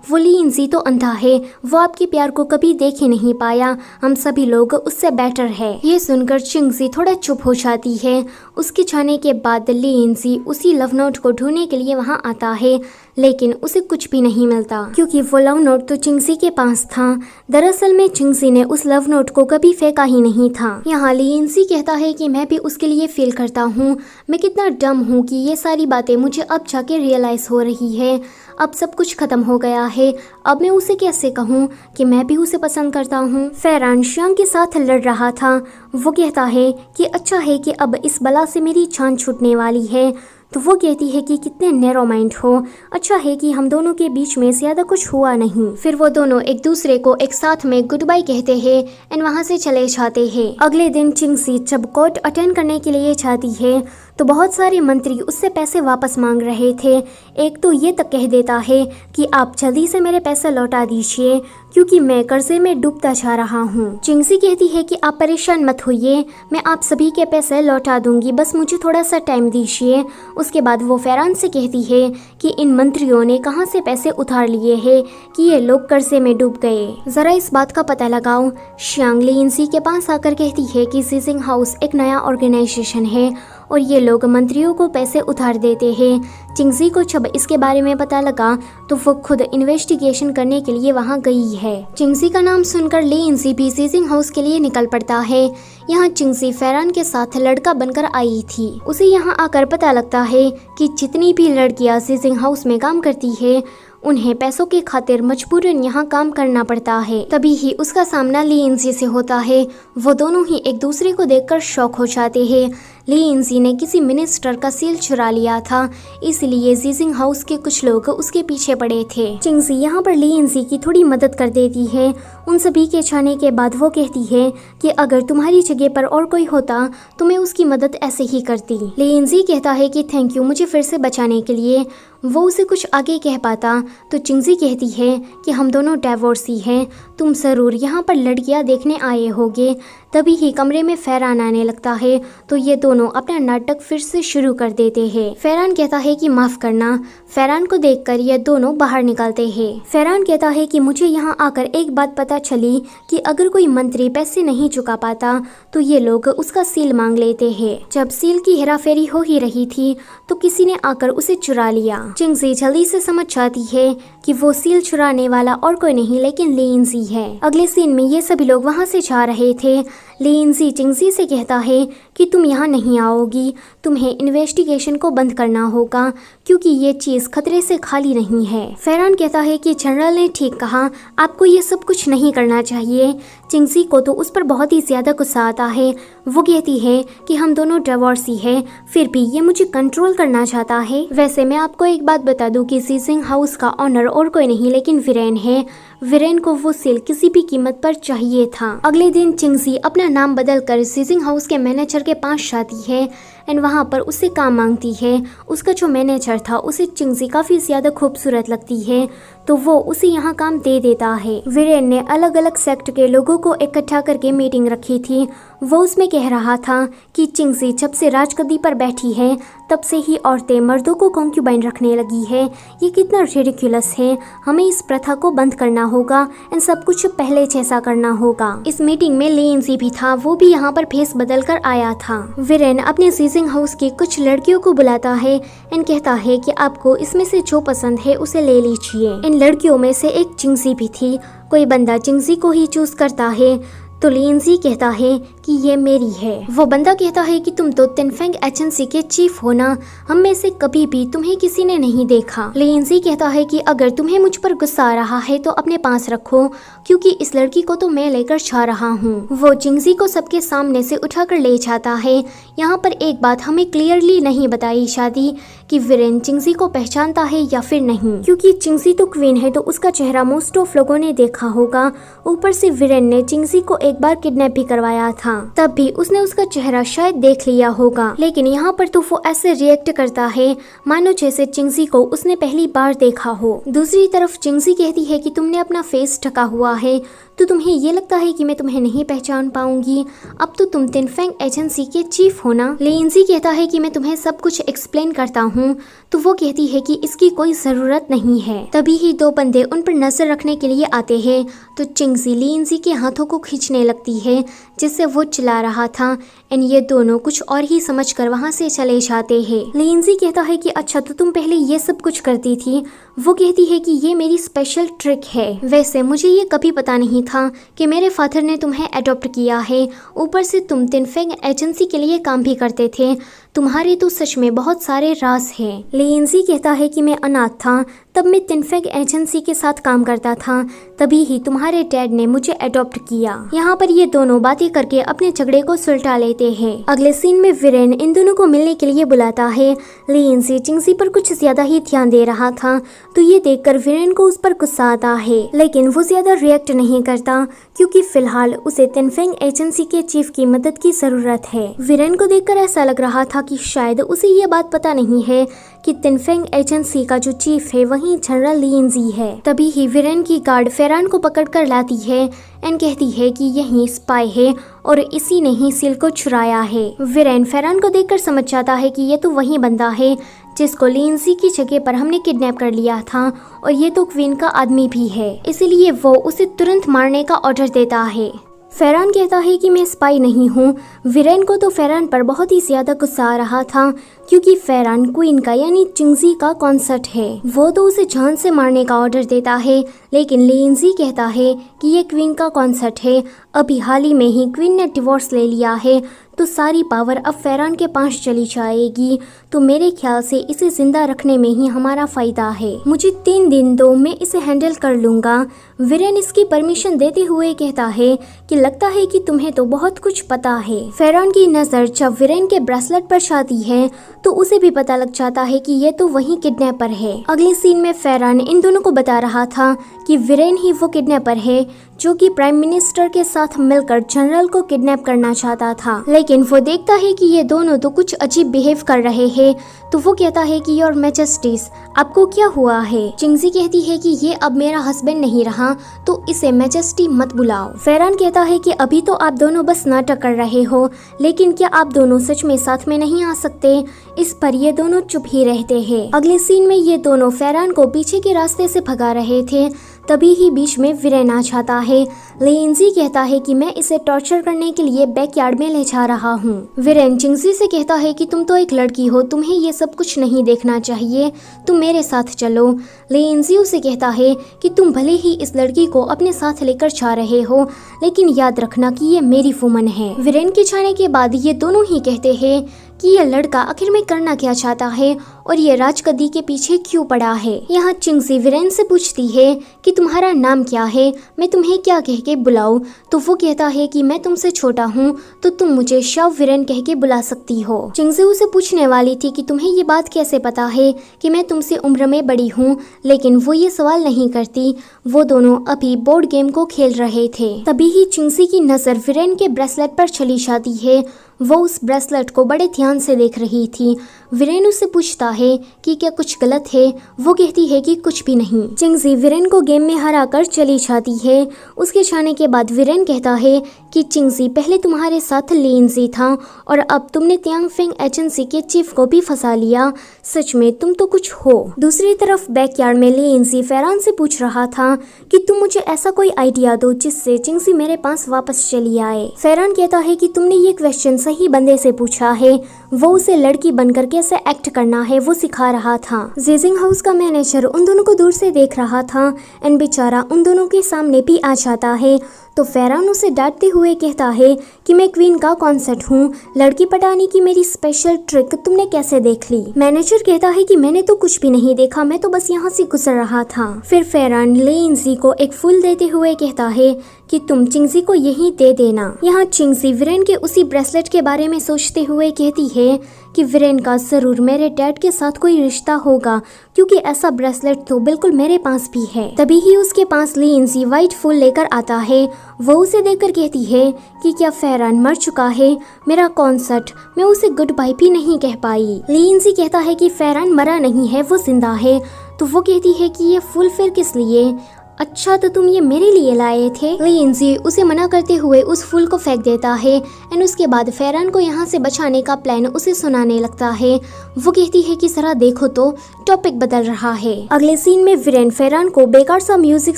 वो लिंजी तो अंधा है, वो आपके प्यार को कभी देख ही नहीं पाया, हम सभी लोग उससे बेटर है। ये सुनकर चिंगजी थोड़ा चुप हो जाती है। उसके जाने के बाद लिंजी उसी लव नोट को ढूंढने के लिए वहाँ आता है, लेकिन उसे कुछ भी नहीं मिलता क्योंकि वो लव नोट तो चिंगजी के पास था। दरअसल में चिंगजी ने उस लव नोट को कभी फेंका ही नहीं था। यहाँ लिंजी कहता है कि मैं भी उसके लिए फील करता हूँ, मैं कितना डम हूँ कि ये सारी बातें मुझे अब जाके रियलाइज हो रही है। अब सब कुछ खत्म हो गया है। अब मैं उसे कैसे कहूँ कि मैं भी उसे पसंद करता हूँ। फैरान शियांग के साथ लड़ रहा था। वो कहता है कि अच्छा है कि अब इस बला से मेरी जान छूटने वाली है। तो वो कहती है कि कितने नैरो माइंड हो, अच्छा है कि हम दोनों के बीच में ज्यादा कुछ हुआ नहीं। फिर वो दोनों एक दूसरे को एक साथ में गुड बाय कहते हैं एंड वहाँ से चले जाते हैं। अगले दिन चिंगसी जब कोर्ट अटेंड करने के लिए जाती है तो बहुत सारे मंत्री उससे पैसे वापस मांग रहे थे। एक तो ये तक कह देता है कि आप जल्दी से मेरे पैसे लौटा दीजिए क्योंकि मैं कर्जे में डूबता जा रहा हूँ। चिंगसी कहती है कि आप परेशान मत होइए, मैं आप सभी के पैसे लौटा दूंगी, बस मुझे थोड़ा सा टाइम दीजिए। उसके बाद वो फैरान से कहती है कि इन मंत्रियों ने कहाँ से पैसे उधार लिए हैं कि ये लोग कर्जे में डूब गए, जरा इस बात का पता लगाओ। शियांग लियनसी के पास आकर कहती है कि सीजिंग हाउस एक नया ऑर्गेनाइजेशन है और ये लोग मंत्रियों को पैसे उधार देते हैं। चिंगसी को जब इसके बारे में पता लगा तो वो खुद इन्वेस्टिगेशन करने के लिए वहाँ गई है। चिंगसी का नाम सुनकर लियनसी भी सीजिंग हाउस के लिए निकल पड़ता है। यहाँ चिंगसी फैरान के साथ लड़का बनकर आई थी। उसे यहाँ आकर पता लगता है कि जितनी भी लड़कियाँ सीजिंग हाउस में काम करती है उन्हें पैसों के खातिर मजबूरन यहाँ काम करना पड़ता है। तभी ही उसका सामना लियनसी से होता है। वो दोनों ही एक दूसरे को देखकर शॉक हो जाते हैं। लियनसी ने किसी मिनिस्टर का सील चुरा लिया था, इसलिए सीजिंग हाउस के कुछ लोग उसके पीछे पड़े थे। चिंगसी यहाँ पर लियनसी की थोड़ी मदद कर देती है। उन सभी के जाने के बाद वो कहती है कि अगर तुम्हारी जगह पर और कोई होता तो मैं उसकी मदद ऐसे ही करती। लियनसी कहता है कि थैंक यू मुझे फिर से बचाने के लिए। वो उसे कुछ आगे कह पाता तो चिंगसी कहती है कि हम दोनों डाइवोर्सी हैं, तुम जरूर यहाँ पर लड़कियाँ देखने आए होगे। तभी ही कमरे में फैरान आने लगता है तो ये दोनों अपना नाटक फिर से शुरू कर देते हैं। फैरान कहता है कि माफ करना। फैरान को देखकर ये दोनों बाहर निकलते हैं। फैरान कहता है कि मुझे यहाँ आकर एक बात पता चली कि अगर कोई मंत्री पैसे नहीं चुका पाता तो ये लोग उसका सील मांग लेते हैं। जब सील की हेराफेरी हो ही रही थी तो किसी ने आकर उसे चुरा लिया। चिंगसी जल्दी से समझ जाती है कि वो सील चुराने वाला और कोई नहीं लेकिन लियनसी है। अगले सीन में ये सभी लोग वहाँ से जा रहे थे। लियनसी चिंगसी से कहता है कि तुम यहाँ नहीं आओगी, तुम्हें इन्वेस्टिगेशन को बंद करना होगा क्योंकि ये चीज़ खतरे से खाली नहीं है। फैरान कहता है कि जनरल ने ठीक कहा, आपको ये सब कुछ नहीं करना चाहिए। चिंगसी को तो उस पर बहुत ही ज़्यादा गुस्सा आता है। वो कहती है कि हम दोनों डिवोर्सी हैं, फिर भी ये मुझे कंट्रोल करना चाहता है। वैसे मैं आपको एक बात बता दूं कि सीजिंग हाउस का ऑनर और कोई नहीं लेकिन वीरेन है। वीरेन को वो सील किसी भी कीमत पर चाहिए था। अगले दिन चिंगसी अपना नाम बदलकर सीजिंग हाउस के मैनेजर के पास जाती है एंड वहाँ पर उससे काम मांगती है। उसका जो मैनेजर था उसे चिंगसी काफ़ी ज़्यादा खूबसूरत लगती है तो वो उसे यहाँ काम दे देता है। वीरेन ने अलग अलग सेक्ट के लोगों को इकट्ठा करके मीटिंग रखी थी। वो उसमें कह रहा था कि चिंगसी जब से राजगद्दी पर बैठी है तब से ही औरतें मर्दों को कॉन्क्यूबाइन रखने लगी है। ये कितना रिडिकुलस है, हमें इस प्रथा को बंद करना होगा एंड सब कुछ पहले जैसा करना होगा। इस मीटिंग में लियनसी भी था, वो भी यहाँ पर फेस बदल कर आया था। वीरेन अपने सीजिंग हाउस की कुछ लड़कियों को बुलाता है एंड कहता है कि आपको इसमें से जो पसंद है उसे ले लीजिए। इन लड़कियों में से एक चिंगसी भी थी। कोई बंदा चिंगसी को ही चूज करता है तो लियनसी कहता है कि ये मेरी है। वो बंदा कहता है कि तुम तो तिनफेंग एजेंसी के चीफ हो ना, हम में से कभी भी तुम्हें किसी ने नहीं देखा। लियनसी कहता है कि अगर तुम्हें मुझ पर गुस्सा आ रहा है तो अपने पास रखो क्योंकि इस लड़की को तो मैं लेकर जा रहा हूँ। वो चिंगसी को सबके सामने से उठाकर ले जाता है। यहाँ पर एक बात हमें क्लियरली नहीं बताई जाती कि वीरेन चिंगसी को पहचानता है या फिर नहीं, क्योंकि चिंगसी तो क्वीन है तो उसका चेहरा मोस्ट ऑफ लोगों ने देखा होगा। ऊपर से वीरेन ने चिंगसी को एक बार किडनैप भी करवाया था, तब भी उसने उसका चेहरा शायद देख लिया होगा। लेकिन यहाँ पर तो वो ऐसे रिएक्ट करता है मानो जैसे चिंगसी को उसने पहली बार देखा हो। दूसरी तरफ चिंगसी कहती है कि तुमने अपना फेस ढका हुआ है तो तुम्हें ये लगता है कि मैं तुम्हें नहीं पहचान पाऊंगी, अब तो तुम तिनफेंग एजेंसी के चीफ हो ना। लियनसी कहता है कि मैं तुम्हें सब कुछ एक्सप्लेन करता हूँ तो वो कहती है कि इसकी कोई जरूरत नहीं है। तभी ही दो बंदे उन पर नजर रखने के लिए आते हैं तो चिंगसी लियनसी के हाथों को खींचने लगती है जिससे वो चिल्ला रहा था एंड ये दोनों कुछ और ही समझकर वहाँ से चले जाते हैं। लियनसी कहता है कि अच्छा तो तुम पहले ये सब कुछ करती थी। वो कहती है कि ये मेरी स्पेशल ट्रिक है, वैसे मुझे ये कभी पता नहीं था कि मेरे फादर ने तुम्हें अडॉप्ट किया है, ऊपर से तुम तिनफेंग एजेंसी के लिए काम भी करते थे, तुम्हारे तो सच में बहुत सारे राज हैं। लियनसी कहता है कि मैं अनाथ था तब मैं तिनफेंग एजेंसी के साथ काम करता था, तभी ही तुम्हारे डैड ने मुझे अडॉप्ट किया। यहाँ पर ये दोनों बातें करके अपने झगड़े को सुलझा लेते हैं। अगले सीन में वीरेन इन दोनों को मिलने के लिए बुलाता है। लिएनसी चिंगजी पर कुछ ज्यादा ही ध्यान दे रहा था, तो ये देखकर वीरेन को उस पर गुस्सा आता है, लेकिन वो ज्यादा रिएक्ट नहीं करता क्योंकि फिलहाल उसे तिनफेंग एजेंसी के चीफ की मदद की जरूरत है। वीरेन को देखकर ऐसा लग रहा था कि शायद उसे ये बात पता नहीं है कि तिनफेंग एजेंसी का जो चीफ है वही जनरल लिएनजी है। तभी ही वीरेन की गार्ड फेरान को पकड़ कर लाती है एंड कहती है कि यही स्पाई है और इसी ने ही सील को चुराया है। वीरेन फेरान को देखकर समझ जाता है कि ये तो वही बंदा है जिसको लिएनजी की जगह पर हमने किडनैप कर लिया था और ये तो क्वीन का आदमी भी है, इसीलिए वो उसे तुरंत मारने का ऑर्डर देता है। फेरान कहता है कि मैं स्पाई नहीं हूँ। वीरेन को तो फेरान पर बहुत ही ज्यादा गुस्सा आ रहा था क्योंकि फेरान क्वीन का यानी चिंगजी का कॉन्सर्ट है। वो तो उसे जान से मारने का ऑर्डर देता है, लेकिन लिएनजी कहता है कि ये क्वीन का कॉन्सर्ट है, अभी हाल ही में ही क्वीन ने डिवोर्स ले लिया है, तो सारी पावर अब फेरान के पास चली जाएगी, तो मेरे ख्याल से इसे जिंदा रखने में ही हमारा फायदा है। मुझे 3 दिन दो, मैं इसे हैंडल कर लूंगा। वीरेन इसकी परमिशन देते हुए कहता है कि लगता है कि तुम्हें तो बहुत कुछ पता है। फेरान की नजर जब वीरेन के ब्रेसलेट पर जाती है तो उसे भी पता लग जाता है कि ये तो वही किडनैपर है। अगले सीन में फेरान इन दोनों को बता रहा था कि वीरेन ही वो किडनैपर है जो कि प्राइम मिनिस्टर के साथ मिलकर जनरल को किडनैप करना चाहता था, लेकिन वो देखता है कि ये दोनों तो कुछ अजीब बिहेव कर रहे हैं, तो वो कहता है कि योर मैजेस्टीज आपको क्या हुआ है। चिंगजी कहती है कि ये अब मेरा हस्बैंड नहीं रहा, तो इसे मैजेस्टी मत बुलाओ। फेरान कहता है कि अभी तो आप दोनों बस नाटक कर रहे हो, लेकिन क्या आप दोनों सच में साथ में नहीं आ सकते। इस पर ये दोनों चुप ही रहते हैं। अगले सीन में ये दोनों फेरान को पीछे के रास्ते से भगा रहे थे, तभी ही बीच में वीरेन आ जाता है। लिएनजी कहता है कि मैं इसे टॉर्चर करने के लिए बैकयार्ड में ले जा रहा हूँ। वीरेन चिंगजी से कहता है कि तुम तो एक लड़की हो, तुम्हें ये सब कुछ नहीं देखना चाहिए, तुम मेरे साथ चलो। लिएनजी उसे कहता है कि तुम भले ही इस लड़की को अपने साथ लेकर जा रहे हो, लेकिन याद रखना कि ये मेरी वुमन है। वीरेन के जाने के बाद ये दोनों ही कहते हैं कि यह लड़का आखिर में करना क्या चाहता है और ये राजगद्दी के पीछे क्यों पड़ा है। यहाँ चिंगजी वीरेन से पूछती है कि तुम्हारा नाम क्या है, मैं तुम्हें क्या कह के बुलाऊं, तो वो कहता है कि मैं तुमसे छोटा हूँ तो तुम मुझे शाव वीरेन कह के बुला सकती हो। चिंगजी उसे पूछने वाली थी कि तुम्हें ये बात कैसे पता है कि मैं तुमसे उम्र में बड़ी हूँ, लेकिन वो ये सवाल नहीं करती। वो दोनों अभी बोर्ड गेम को खेल रहे थे। तभी ही चिंगजी की नजर वीरेन के ब्रेसलेट पर चली जाती है। वो उस ब्रेसलेट को बड़े ध्यान से देख रही थी। वीरेन उससे पूछता है कि क्या कुछ गलत है। वो कहती है कि कुछ भी नहीं। चिंगजी वीरेन को गेम में हराकर चली जाती है। उसके जाने के बाद वीरेन कहता है कि चिंगजी पहले तुम्हारे साथ लिएनजी था और अब तुमने तियांगफेंग एजेंसी के चीफ को भी फंसा लिया, सच में तुम तो कुछ हो। दूसरी तरफ बैकयार्ड में लिएनजी फेरान से पूछ रहा था कि तुम मुझे ऐसा कोई आइडिया दो जिससे चिंगजी मेरे पास वापस चली आए। फेरान कहता है कि तुमने ये क्वेश्चन सही बंदे से पूछा है, वो उसे लड़की बनकर कैसे एक्ट करना है वो सिखा रहा था। जेजिंग हाउस का मैनेजर उन दोनों को दूर से देख रहा था एंड बेचारा उन दोनों के सामने भी आ जाता है, तो फेरान उसे डांटते हुए कहता है कि मैं क्वीन का कॉन्सर्ट हूँ, लड़की पटाने की मेरी स्पेशल ट्रिक तुमने कैसे देख ली। मैनेजर कहता है कि मैंने तो कुछ भी नहीं देखा, मैं तो बस यहाँ से गुजर रहा था। फिर फेरान लिएनजी को एक फूल देते हुए कहता है कि तुम चिंगजी को यही दे देना। यहाँ चिंगजी वीरेन के उसी ब्रेसलेट के बारे में सोचते हुए कहती है कि वीरेन का जरूर मेरे डैड के साथ कोई रिश्ता होगा, क्योंकि ऐसा ब्रेसलेट तो बिल्कुल मेरे पास भी है। तभी ही उसके पास लिएनजी व्हाइट फूल लेकर आता है। वो उसे देखकर कहती है कि क्या फेरान मर चुका है, मेरा कॉन्सर्ट, मैं उसे गुड बाय भी नहीं कह पाई। लिएनजी कहता है कि फेरान मरा नहीं है, वो जिंदा है। तो वो कहती है कि ये फूल फिर किस लिए, अच्छा तो तुम ये मेरे लिए लाए थे। लिएनजी उसे मना करते हुए उस फूल को फेंक देता है एंड उसके बाद फेरान को यहाँ से बचाने का प्लान उसे सुनाने लगता है। वो कहती है कि जरा देखो तो टॉपिक बदल रहा है। अगले सीन में वीरेन फेरान को बेकार सा म्यूजिक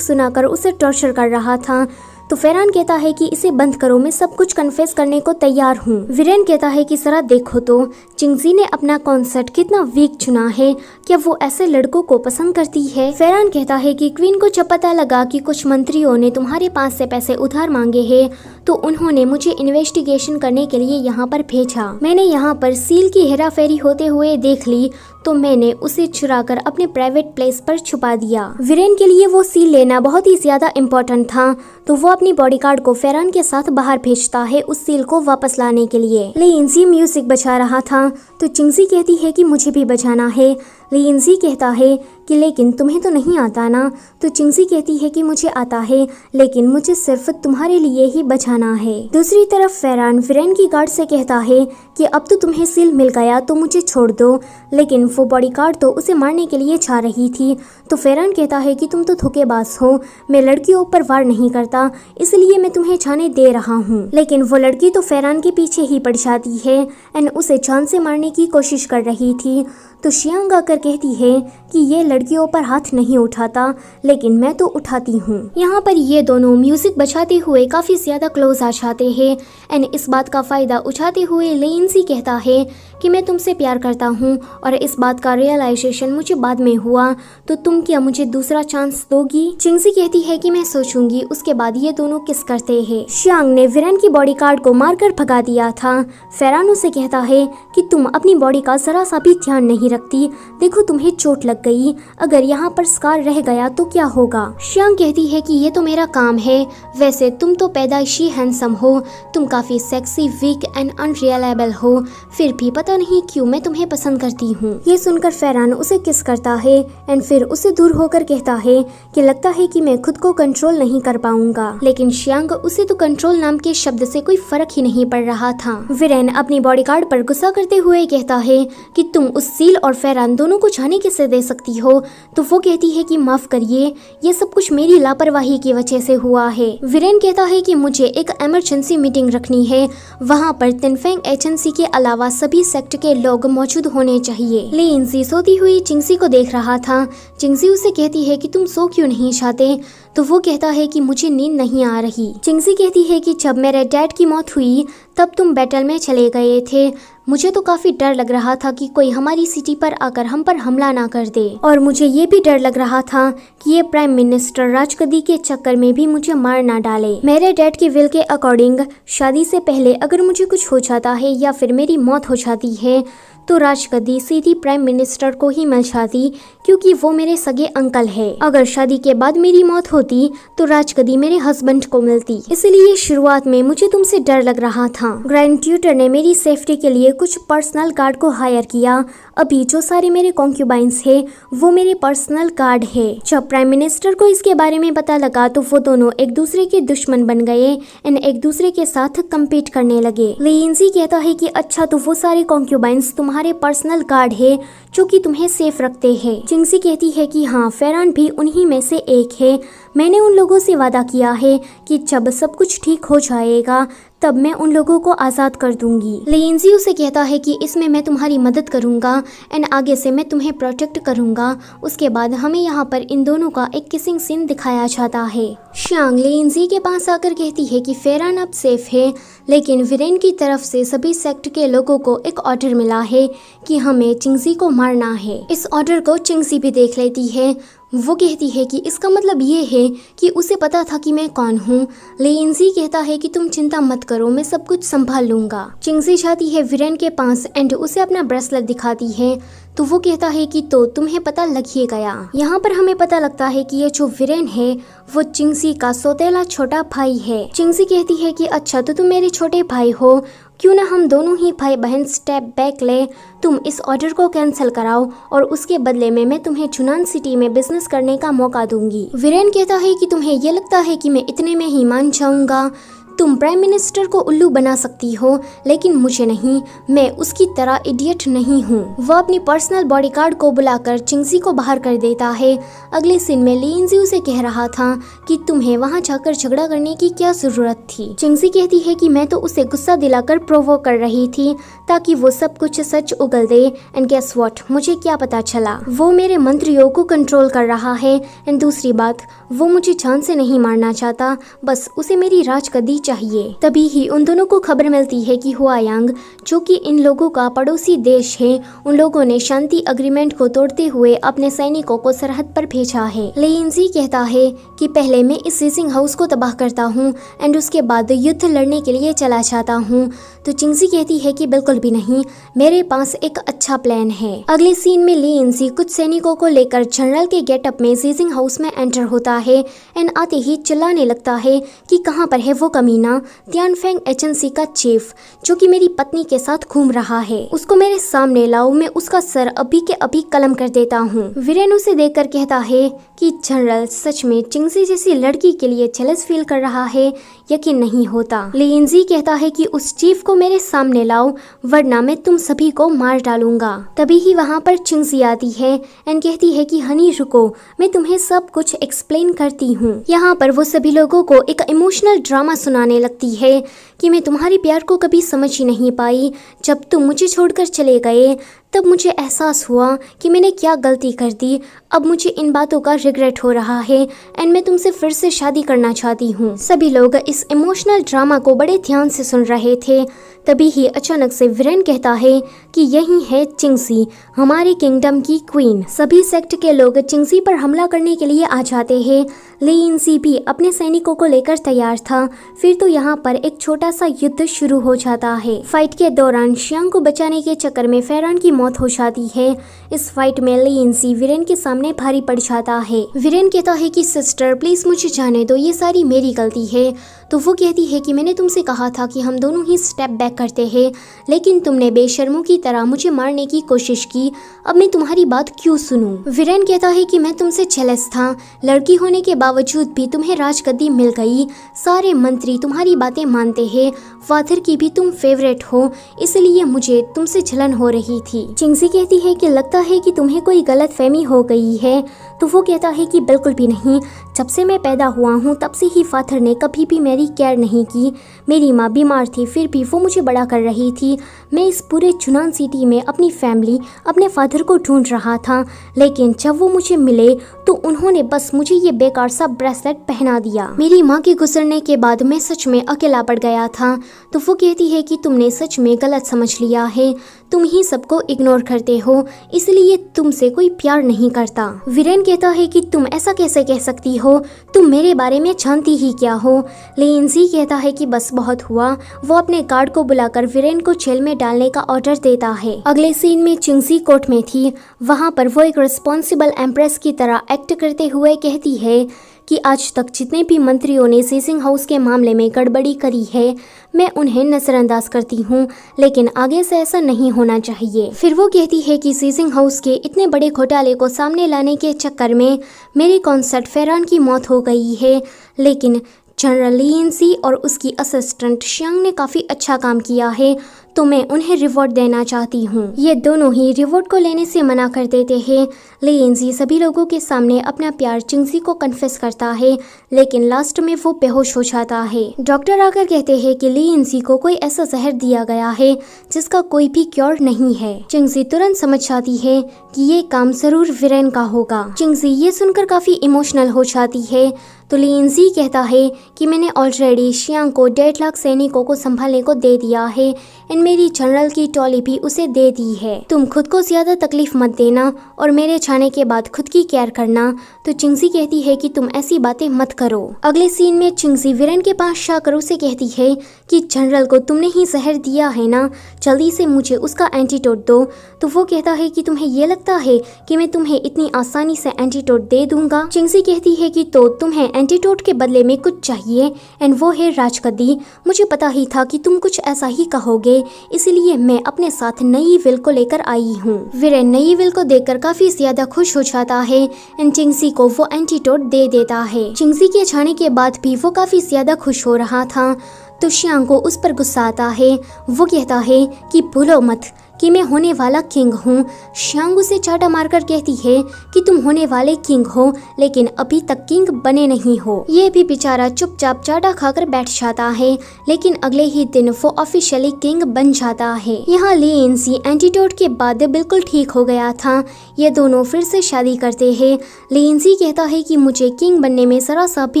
सुनाकर उसे टॉर्चर कर रहा था, तो फेरान कहता है कि इसे बंद करो, मैं सब कुछ कन्फेस करने को तैयार हूँ। वीरेन कहता है कि जरा देखो तो चिंगजी ने अपना कॉन्सर्ट कितना वीक चुना है, क्या वो ऐसे लड़कों को पसंद करती है। फेरान कहता है कि क्वीन को जब पता लगा कि कुछ मंत्रियों ने तुम्हारे पास से पैसे उधार मांगे हैं, तो उन्होंने मुझे इन्वेस्टिगेशन करने के लिए यहाँ पर भेजा। मैंने यहाँ पर सील की हेराफेरी होते हुए देख ली, तो मैंने उसे चुराकर अपने प्राइवेट प्लेस पर छुपा दिया। वीरेन के लिए वो सील लेना बहुत ही ज्यादा इम्पोर्टेंट था, तो वो अपनी बॉडीगार्ड को फेरान के साथ बाहर भेजता है उस सील को वापस लाने के लिए। लिंजी म्यूजिक बजा रहा था तो चिंगजी कहती है कि मुझे भी बजाना है। लिंजी कहता है कि लेकिन तुम्हें तो नहीं आता ना। तो चिंगजी कहती है कि मुझे आता है, लेकिन मुझे सिर्फ तुम्हारे लिए ही बजाना है। दूसरी तरफ फेरान वीरेन की गार्ड से कहता है कि अब तो तुम्हें सील मिल गया तो मुझे छोड़ दो, लेकिन वो बॉडीगार्ड तो उसे मारने के लिए जा रही थी। तो फेरान कहता है कि तुम तो धोखेबाज हो, मैं लड़कियों पर वार नहीं करता, इसलिए मैं तुम्हें जाने दे रहा हूँ। लेकिन वो लड़की तो फेरान के पीछे ही पड़ जाती है एंड उसे जान से मारने की कोशिश कर रही थी। तो शियांग आकर कहती है कि ये लड़कियों पर हाथ नहीं उठाता, लेकिन मैं तो उठाती हूँ। यहाँ पर ये दोनों म्यूजिक बजाते हुए काफी ज्यादा क्लोज आ जाते हैं एंड इस बात का फायदा उठाते हुए लिंजी कहता है कि मैं तुमसे प्यार करता हूँ और इस बात का रियलाइजेशन मुझे बाद में हुआ, तो तुम क्या मुझे दूसरा चांस दोगी? चिंगजी कहती है कि मैं सोचूंगी। उसके बाद ये दोनों किस करते हैं। शियांग ने वीरेन की बॉडीगार्ड को मारकर भगा दिया था। फेरान उसे कहता है कि तुम अपनी बॉडी का जरा सा भी ध्यान नहीं रखती, देखो तुम्हें चोट लग गई, अगर यहाँ पर स्कार रह गया तो क्या होगा? शियांग कहती है कि ये तो मेरा काम है, वैसे तुम तो पैदाइशी हैंडसम हो, तुम काफी सेक्सी, वीक एंड अनरिलायबल हो, फिर भी पता नहीं क्यों मैं तुम्हें पसंद करती हूँ। ये सुनकर फेरान उसे किस करता है एंड फिर उसे दूर होकर कहता है कि लगता है कि मैं खुद को कंट्रोल नहीं कर पाऊंगा। लेकिन शियांग उसे तो कंट्रोल नाम के शब्द से कोई फर्क ही नहीं पड़ रहा था। वीरेन अपनी बॉडीगार्ड पर गुस्सा करते हुए कहता है कि तुम उस सील और फेरान दोनों को जाने कैसे दे सकती हो? तो वो कहती है कि माफ करिए, ये सब कुछ मेरी लापरवाही की वजह से हुआ है। वीरेन कहता है कि मुझे एक इमरजेंसी मीटिंग रखनी है, वहाँ पर तिनफेंग एजेंसी के अलावा सभी सेक्ट के लोग मौजूद होने चाहिए। लिंजी सोती हुई चिंगजी को देख रहा था। चिंगजी उसे कहती है कि तुम सो क्यों नहीं चाहते? तो वो कहता है कि मुझे नींद नहीं आ रही। चिंगजी कहती है कि जब मेरे डैड की मौत हुई तब तुम बैटल में चले गए थे, मुझे तो काफी डर लग रहा था कि कोई हमारी सिटी पर आकर हम पर हमला ना कर दे, और मुझे ये भी डर लग रहा था कि ये प्राइम मिनिस्टर राजगद्दी के चक्कर में भी मुझे मार ना डाले। मेरे डैड के विल के अकॉर्डिंग शादी से पहले अगर मुझे कुछ हो जाता है या फिर मेरी मौत हो जाती है तो राजगद्दी सीधी प्राइम मिनिस्टर को ही मिल जाती, क्योंकि वो मेरे सगे अंकल है। अगर शादी के बाद मेरी मौत होती तो राजगद्दी मेरे हस्बैंड को मिलती, इसलिए शुरुआत में मुझे तुमसे डर लग रहा था। ग्रैंड ट्यूटर ने मेरी सेफ्टी के लिए कुछ पर्सनल गार्ड को हायर किया। अभी जो सारे मेरे कॉन्क्यूबाइंस है वो मेरे पर्सनल गार्ड है। जब प्राइम मिनिस्टर को इसके बारे में पता लगा तो वो दोनों एक दूसरे के दुश्मन बन गए एंड एक दूसरे के साथ कम्पीट करने लगे। लिंजी कहता है कि अच्छा, तो वो सारे कॉन्क्यूबाइंस तुम्हारे पर्सनल गार्ड है जो कि तुम्हें सेफ रखते हैं। चिंगजी कहती है कि हाँ, फेरान भी उन्हीं में से एक है। मैंने उन लोगों से वादा किया है कि जब सब कुछ ठीक हो जाएगा तब मैं उन लोगों को आज़ाद कर दूंगी। लिंजी उसे कहता है कि इसमें मैं तुम्हारी मदद करूंगा एंड आगे से मैं तुम्हें प्रोटेक्ट करूंगा। उसके बाद हमें यहाँ पर इन दोनों का एक किसिंग सीन दिखाया जाता है। शियांग लिंजी के पास आकर कहती है कि फेरान अब सेफ है, लेकिन वीरेन की तरफ से सभी सेक्ट के लोगों को एक ऑर्डर मिला है कि हमें चिंगजी को मारना है। इस ऑर्डर को चिंगजी भी देख लेती है। वो कहती है कि इसका मतलब ये है कि उसे पता था कि मैं कौन हूँ। लिंजी कहता है कि तुम चिंता मत करो, मैं सब कुछ संभाल लूंगा। चिंगजी जाती है वीरेन के पास एंड उसे अपना ब्रेसलेट दिखाती है। तो वो कहता है कि तो तुम्हें पता लग ही गया। यहाँ पर हमें पता लगता है कि ये जो वीरेन है वो चिंगजी का सौतेला छोटा भाई है। चिंगजी कहती है कि अच्छा, तो तुम मेरे छोटे भाई हो, क्यों ना हम दोनों ही भाई बहन स्टेप बैक ले, तुम इस ऑर्डर को कैंसिल कराओ और उसके बदले में मैं तुम्हें चुनान सिटी में बिजनेस करने का मौका दूंगी। वीरेन कहता है कि तुम्हें ये लगता है कि मैं इतने में ही मान जाऊंगा? तुम प्राइम मिनिस्टर को उल्लू बना सकती हो, लेकिन मुझे नहीं, मैं उसकी तरह इडियट नहीं हूँ। वह अपनी पर्सनल बॉडीगार्ड को बुलाकर चिंगजी को बाहर कर देता है। अगले सीन में लिंजी उसे कह रहा था कि तुम्हें वहाँ जाकर झगड़ा करने की क्या जरूरत थी। चिंगजी कहती है कि मैं तो उसे गुस्सा दिलाकर प्रोवोक कर रही थी ताकि वो सब कुछ सच उगल दे, एंड गेस व्हाट, मुझे क्या पता चला, वो मेरे मंत्रियों को कंट्रोल कर रहा है। एंड दूसरी बात, वो मुझे जान से नहीं मारना चाहता, बस उसे मेरी राजगद्दी चाहिए। तभी ही उन दोनों को खबर मिलती है कि हुआयांग, जो कि इन लोगों का पड़ोसी देश है, उन लोगों ने शांति एग्रीमेंट को तोड़ते हुए अपने सैनिकों को सरहद पर भेजा है। लेइनजी कहता है कि पहले मैं इस सीजिंग हाउस को तबाह करता हूँ एंड उसके बाद युद्ध लड़ने के लिए चला जाता हूँ। तो चिंगजी कहती है कि बिल्कुल भी नहीं, मेरे पास एक अच्छा प्लान है। अगले सीन में लेइनजी कुछ सैनिकों को लेकर जनरल के गेटअप में सीजिंग हाउस में एंटर होता है एंड आते ही चिल्लाने लगता है कि कहाँ पर है वो कमीना तियानफेंग एजेंसी का चीफ, जो कि मेरी पत्नी के साथ घूम रहा है। उसको मेरे सामने लाओ, मैं उसका सर अभी के अभी कलम कर देता हूँ। वीरेन उसे देखकर कहता है कि जनरल सच में चिंगजी जैसी लड़की के लिए जेलस फील कर रहा है, यकीन नहीं होता। लेइनजी कहता है कि उस चीफ को मेरे सामने लाओ वरना मैं तुम सभी को मार डालूंगा। तभी ही वहाँ पर चिंगजी आती है एंड कहती है कि हनी रुको, मैं तुम्हें सब कुछ एक्सप्लेन करती हूँ। यहाँ पर वो सभी लोगों को एक इमोशनल ड्रामा सुनाने लगती है कि मैं तुम्हारे प्यार को कभी समझ ही नहीं पाई। जब तुम मुझे छोड़कर चले गए तब मुझे एहसास हुआ कि मैंने क्या गलती कर दी। अब मुझे इन बातों का रिग्रेट हो रहा है एंड मैं तुमसे फिर से शादी करना चाहती हूँ। सभी लोग इस इमोशनल ड्रामा को बड़े ध्यान से सुन रहे थे। तभी ही अचानक से वीरेन कहता है कि यही है चिंगजी, हमारे किंगडम की क्वीन। सभी सेक्ट के लोग चिंगजी पर हमला करने के लिए आ जाते हैं। लेइनजी भी अपने सैनिकों को लेकर तैयार था। फिर तो यहाँ पर एक छोटा सा युद्ध शुरू हो जाता है। फाइट के दौरान शियांग को बचाने के चक्कर में फेरान की मौत हो जाती है। इस फाइट में लेइनजी वीरेन के सामने भारी पड़ जाता है। वीरेन कहता है कि सिस्टर प्लीज मुझे जाने दो, ये सारी मेरी गलती है। तो वो कहती है कि मैंने तुमसे कहा था कि हम दोनों ही स्टेप बैक करते हैं, लेकिन तुमने बेशर्मों की तरह मुझे मारने की कोशिश की। अब मैं तुम्हारी बात क्यों सुनूं? वीरेन कहता है कि मैं तुमसे जेलस था, लड़की होने के बावजूद भी तुम्हें राजगद्दी मिल गई। सारे मंत्री तुम्हारी बातें मानते हैं, फादर की भी तुम फेवरेट हो, इसलिए मुझे तुमसे जलन हो रही थी। चिंगजी कहती है कि लगता है कि तुम्हें कोई गलत फहमी हो गई है। तो वो कहता है कि बिल्कुल भी नहीं, जब से मैं पैदा हुआ हूँ तब से ही फादर ने कभी भी मेरी केयर नहीं की। मेरी माँ बीमार थी फिर भी वो मुझे बड़ा कर रही थी। मैं इस पूरे चुनान सिटी में अपनी फैमिली, अपने फादर को ढूंढ रहा था, लेकिन जब वो मुझे मिले तो उन्होंने बस मुझे ये बेकार सा ब्रेसलेट पहना दिया। मेरी माँ के गुजरने के बाद मैं सच में अकेला पड़ गया था। तो वो कहती है कि तुमने सच में गलत समझ लिया है, तुम ही सबको इग्नोर करते हो, इसलिए तुमसे कोई प्यार नहीं करता। वीरेन कहता है कि तुम ऐसा कैसे कह सकती हो, तुम मेरे बारे में जानती ही क्या हो। लेइनजी कहता है कि बस बहुत हुआ। वो अपने गार्ड को बुलाकर वीरेन को जेल में डालने का ऑर्डर देता है। अगले सीन में चिंगजी कोर्ट में थी। वहाँ पर वो एक रिस्पॉन्सिबल एम्प्रेस की तरह एक्ट करते हुए कहती है कि आज तक जितने भी मंत्रियों ने सीजिंग हाउस के मामले में गड़बड़ी करी है, मैं उन्हें नजरअंदाज करती हूँ, लेकिन आगे से ऐसा नहीं होना चाहिए। फिर वो कहती है कि सीजिंग हाउस के इतने बड़े घोटाले को सामने लाने के चक्कर में मेरे कॉन्सर्ट फेरान की मौत हो गई है, लेकिन जनरल लेइनजी और उसकी असिस्टेंट शियांग ने काफ़ी अच्छा काम किया है, तो मैं उन्हें रिवॉर्ड देना चाहती हूँ। ये दोनों ही रिवॉर्ड को लेने से मना कर देते हैं। लेइनजी सभी लोगों के सामने अपना प्यार चिंगजी को कन्फेस करता है, लेकिन लास्ट में वो बेहोश हो जाता है। डॉक्टर आकर कहते हैं कि लेइनजी को कोई ऐसा जहर दिया गया है जिसका कोई भी क्योर नहीं है। चिंगजी तुरंत समझ जाती है कि ये काम जरूर वीरेन का होगा। चिंगजी ये सुनकर काफी इमोशनल हो जाती है। तो लेइनजी कहता है कि मैंने ऑलरेडी शियांग को 1.5 लाख सैनिकों को संभालने को दे दिया है एंड मेरी जनरल की टॉली भी उसे दे दी है। तुम खुद को ज्यादा तकलीफ मत देना और मेरे जाने के बाद खुद की केयर करना। तो चिंगजी कहती है कि तुम ऐसी बातें मत करो। अगले सीन में चिंगजी वीरेन के पास जाकर उसे कहती है कि जनरल को तुमने ही जहर दिया है ना, जल्दी से मुझे उसका एंटीडोट दो। तो वो कहता है कि तुम्हें ये लगता है कि मैं तुम्हें इतनी आसानी से एंटीडोट दे दूंगा। चिंगजी कहती है कि तो तुम्हें एंटीडोट के बदले में कुछ चाहिए एंड वो है राजगद्दी। मुझे पता ही था कि तुम कुछ ऐसा ही कहोगे, इसलिए मैं अपने साथ नई विल को लेकर आई हूँ। वीरेन नई विल को देखकर काफी ज्यादा खुश हो जाता है एंड चिंगजी को वो एंटीडोट दे देता है। चिंगजी के जाने के बाद भी वो काफी ज्यादा खुश हो रहा था। तो शियांग को उस पर गुस्सा आता है। वो कहता है कि भूलो मत कि मैं होने वाला किंग हूँ। शियांग उसे चाटा मारकर कहती है कि तुम होने वाले किंग हो, लेकिन अभी तक किंग बने नहीं हो। ये भी बेचारा चुपचाप चाटा खाकर बैठ जाता है, लेकिन अगले ही दिन वो ऑफिशियली किंग बन जाता है। यहाँ ली इंसी एंटीडोट के बाद बिल्कुल ठीक हो गया था। ये दोनों फिर से शादी करते हैं। ली इंसी कहता है कि मुझे किंग बनने में जरा सा भी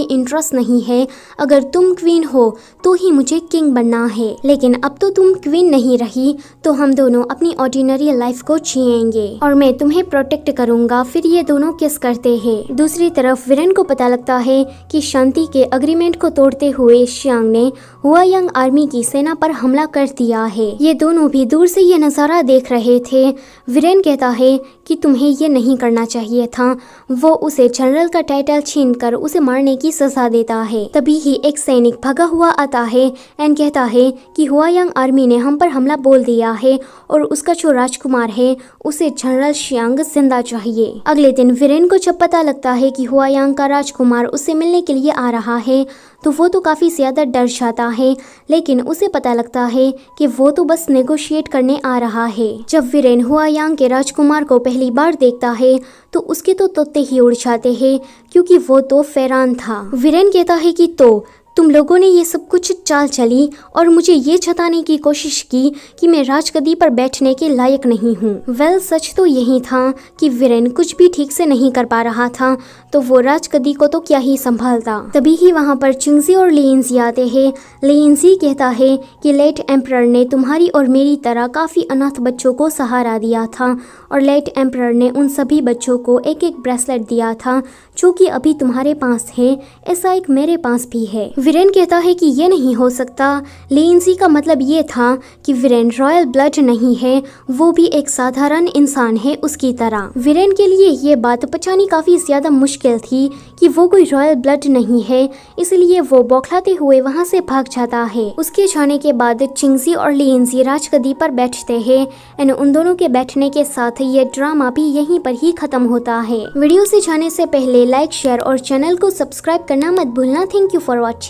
इंटरेस्ट नहीं है। अगर तुम क्वीन हो तो ही मुझे किंग बनना है, लेकिन अब तो तुम क्वीन नहीं रही, तो हम दोनों अपनी ऑर्डिनरी लाइफ को जिएंगे और मैं तुम्हें प्रोटेक्ट करूंगा। फिर ये दोनों किस करते हैं। दूसरी तरफ वीरेन को पता लगता है कि शांति के अग्रीमेंट को तोड़ते हुए शियांग ने हुआयांग आर्मी की सेना पर हमला कर दिया है। ये दोनों भी दूर से ये नजारा देख रहे थे। वीरेन कहता है कि तुम्हें ये नहीं करना चाहिए था। वो उसे जनरल का टाइटल छीनकर उसे मारने की सजा देता है। तभी ही एक सैनिक भागा हुआ आता है एंड कहता है कि हुआयांग आर्मी ने हम पर हमला बोल दिया है और उसका जो राजकुमार है उसे जनरल शियांग जिंदा चाहिए। अगले दिन वीरेन को जब पता लगता है कि हुआयांग का राजकुमार उससे मिलने के लिए आ रहा है तो वो तो काफ़ी ज़्यादा डर जाता है, लेकिन उसे पता लगता है कि वो तो बस नेगोशिएट करने आ रहा है। जब वीरेन हुआयांग के राजकुमार को पहली बार देखता है तो उसके तो तोते ही उड़ जाते हैं, क्योंकि वो तो फैरान था। वीरेन कहता है कि तो तुम लोगों ने ये सब कुछ चाल चली और मुझे ये जताने की कोशिश की कि मैं राजगद्दी पर बैठने के लायक नहीं हूँ। वेल, सच तो यही था कि वीरेन कुछ भी ठीक से नहीं कर पा रहा था, तो वो राजगद्दी को तो क्या ही संभालता। तभी ही वहाँ पर चिंगजी और लीइंजी आते हैं। लीइंजी कहता है कि लेट एम्परर ने तुम्हारी और मेरी तरह काफ़ी अनाथ बच्चों को सहारा दिया था और लेट एम्परर ने उन सभी बच्चों को एक एक ब्रेसलेट दिया था जो कि अभी तुम्हारे पास है। ऐसा एक मेरे पास भी है। वीरेन कहता है कि ये नहीं हो सकता। लीइंजी का मतलब ये था कि वीरेन रॉयल ब्लड नहीं है, वो भी एक साधारण इंसान है उसकी तरह। वीरेन के लिए ये बात पचानी काफ़ी ज़्यादा मुश्किल थी कि वो कोई रॉयल ब्लड नहीं है, इसलिए वो बौखलाते हुए वहाँ से भाग जाता है। उसके जाने के बाद चिंगजी और लीइंजी राजगद्दी पर बैठते हैं एंड उन दोनों के बैठने के साथ ये ड्रामा भी यहीं पर ही खत्म होता है। वीडियो से जाने से पहले लाइक, शेयर और चैनल को सब्सक्राइब करना मत भूलना। Thank you for watching.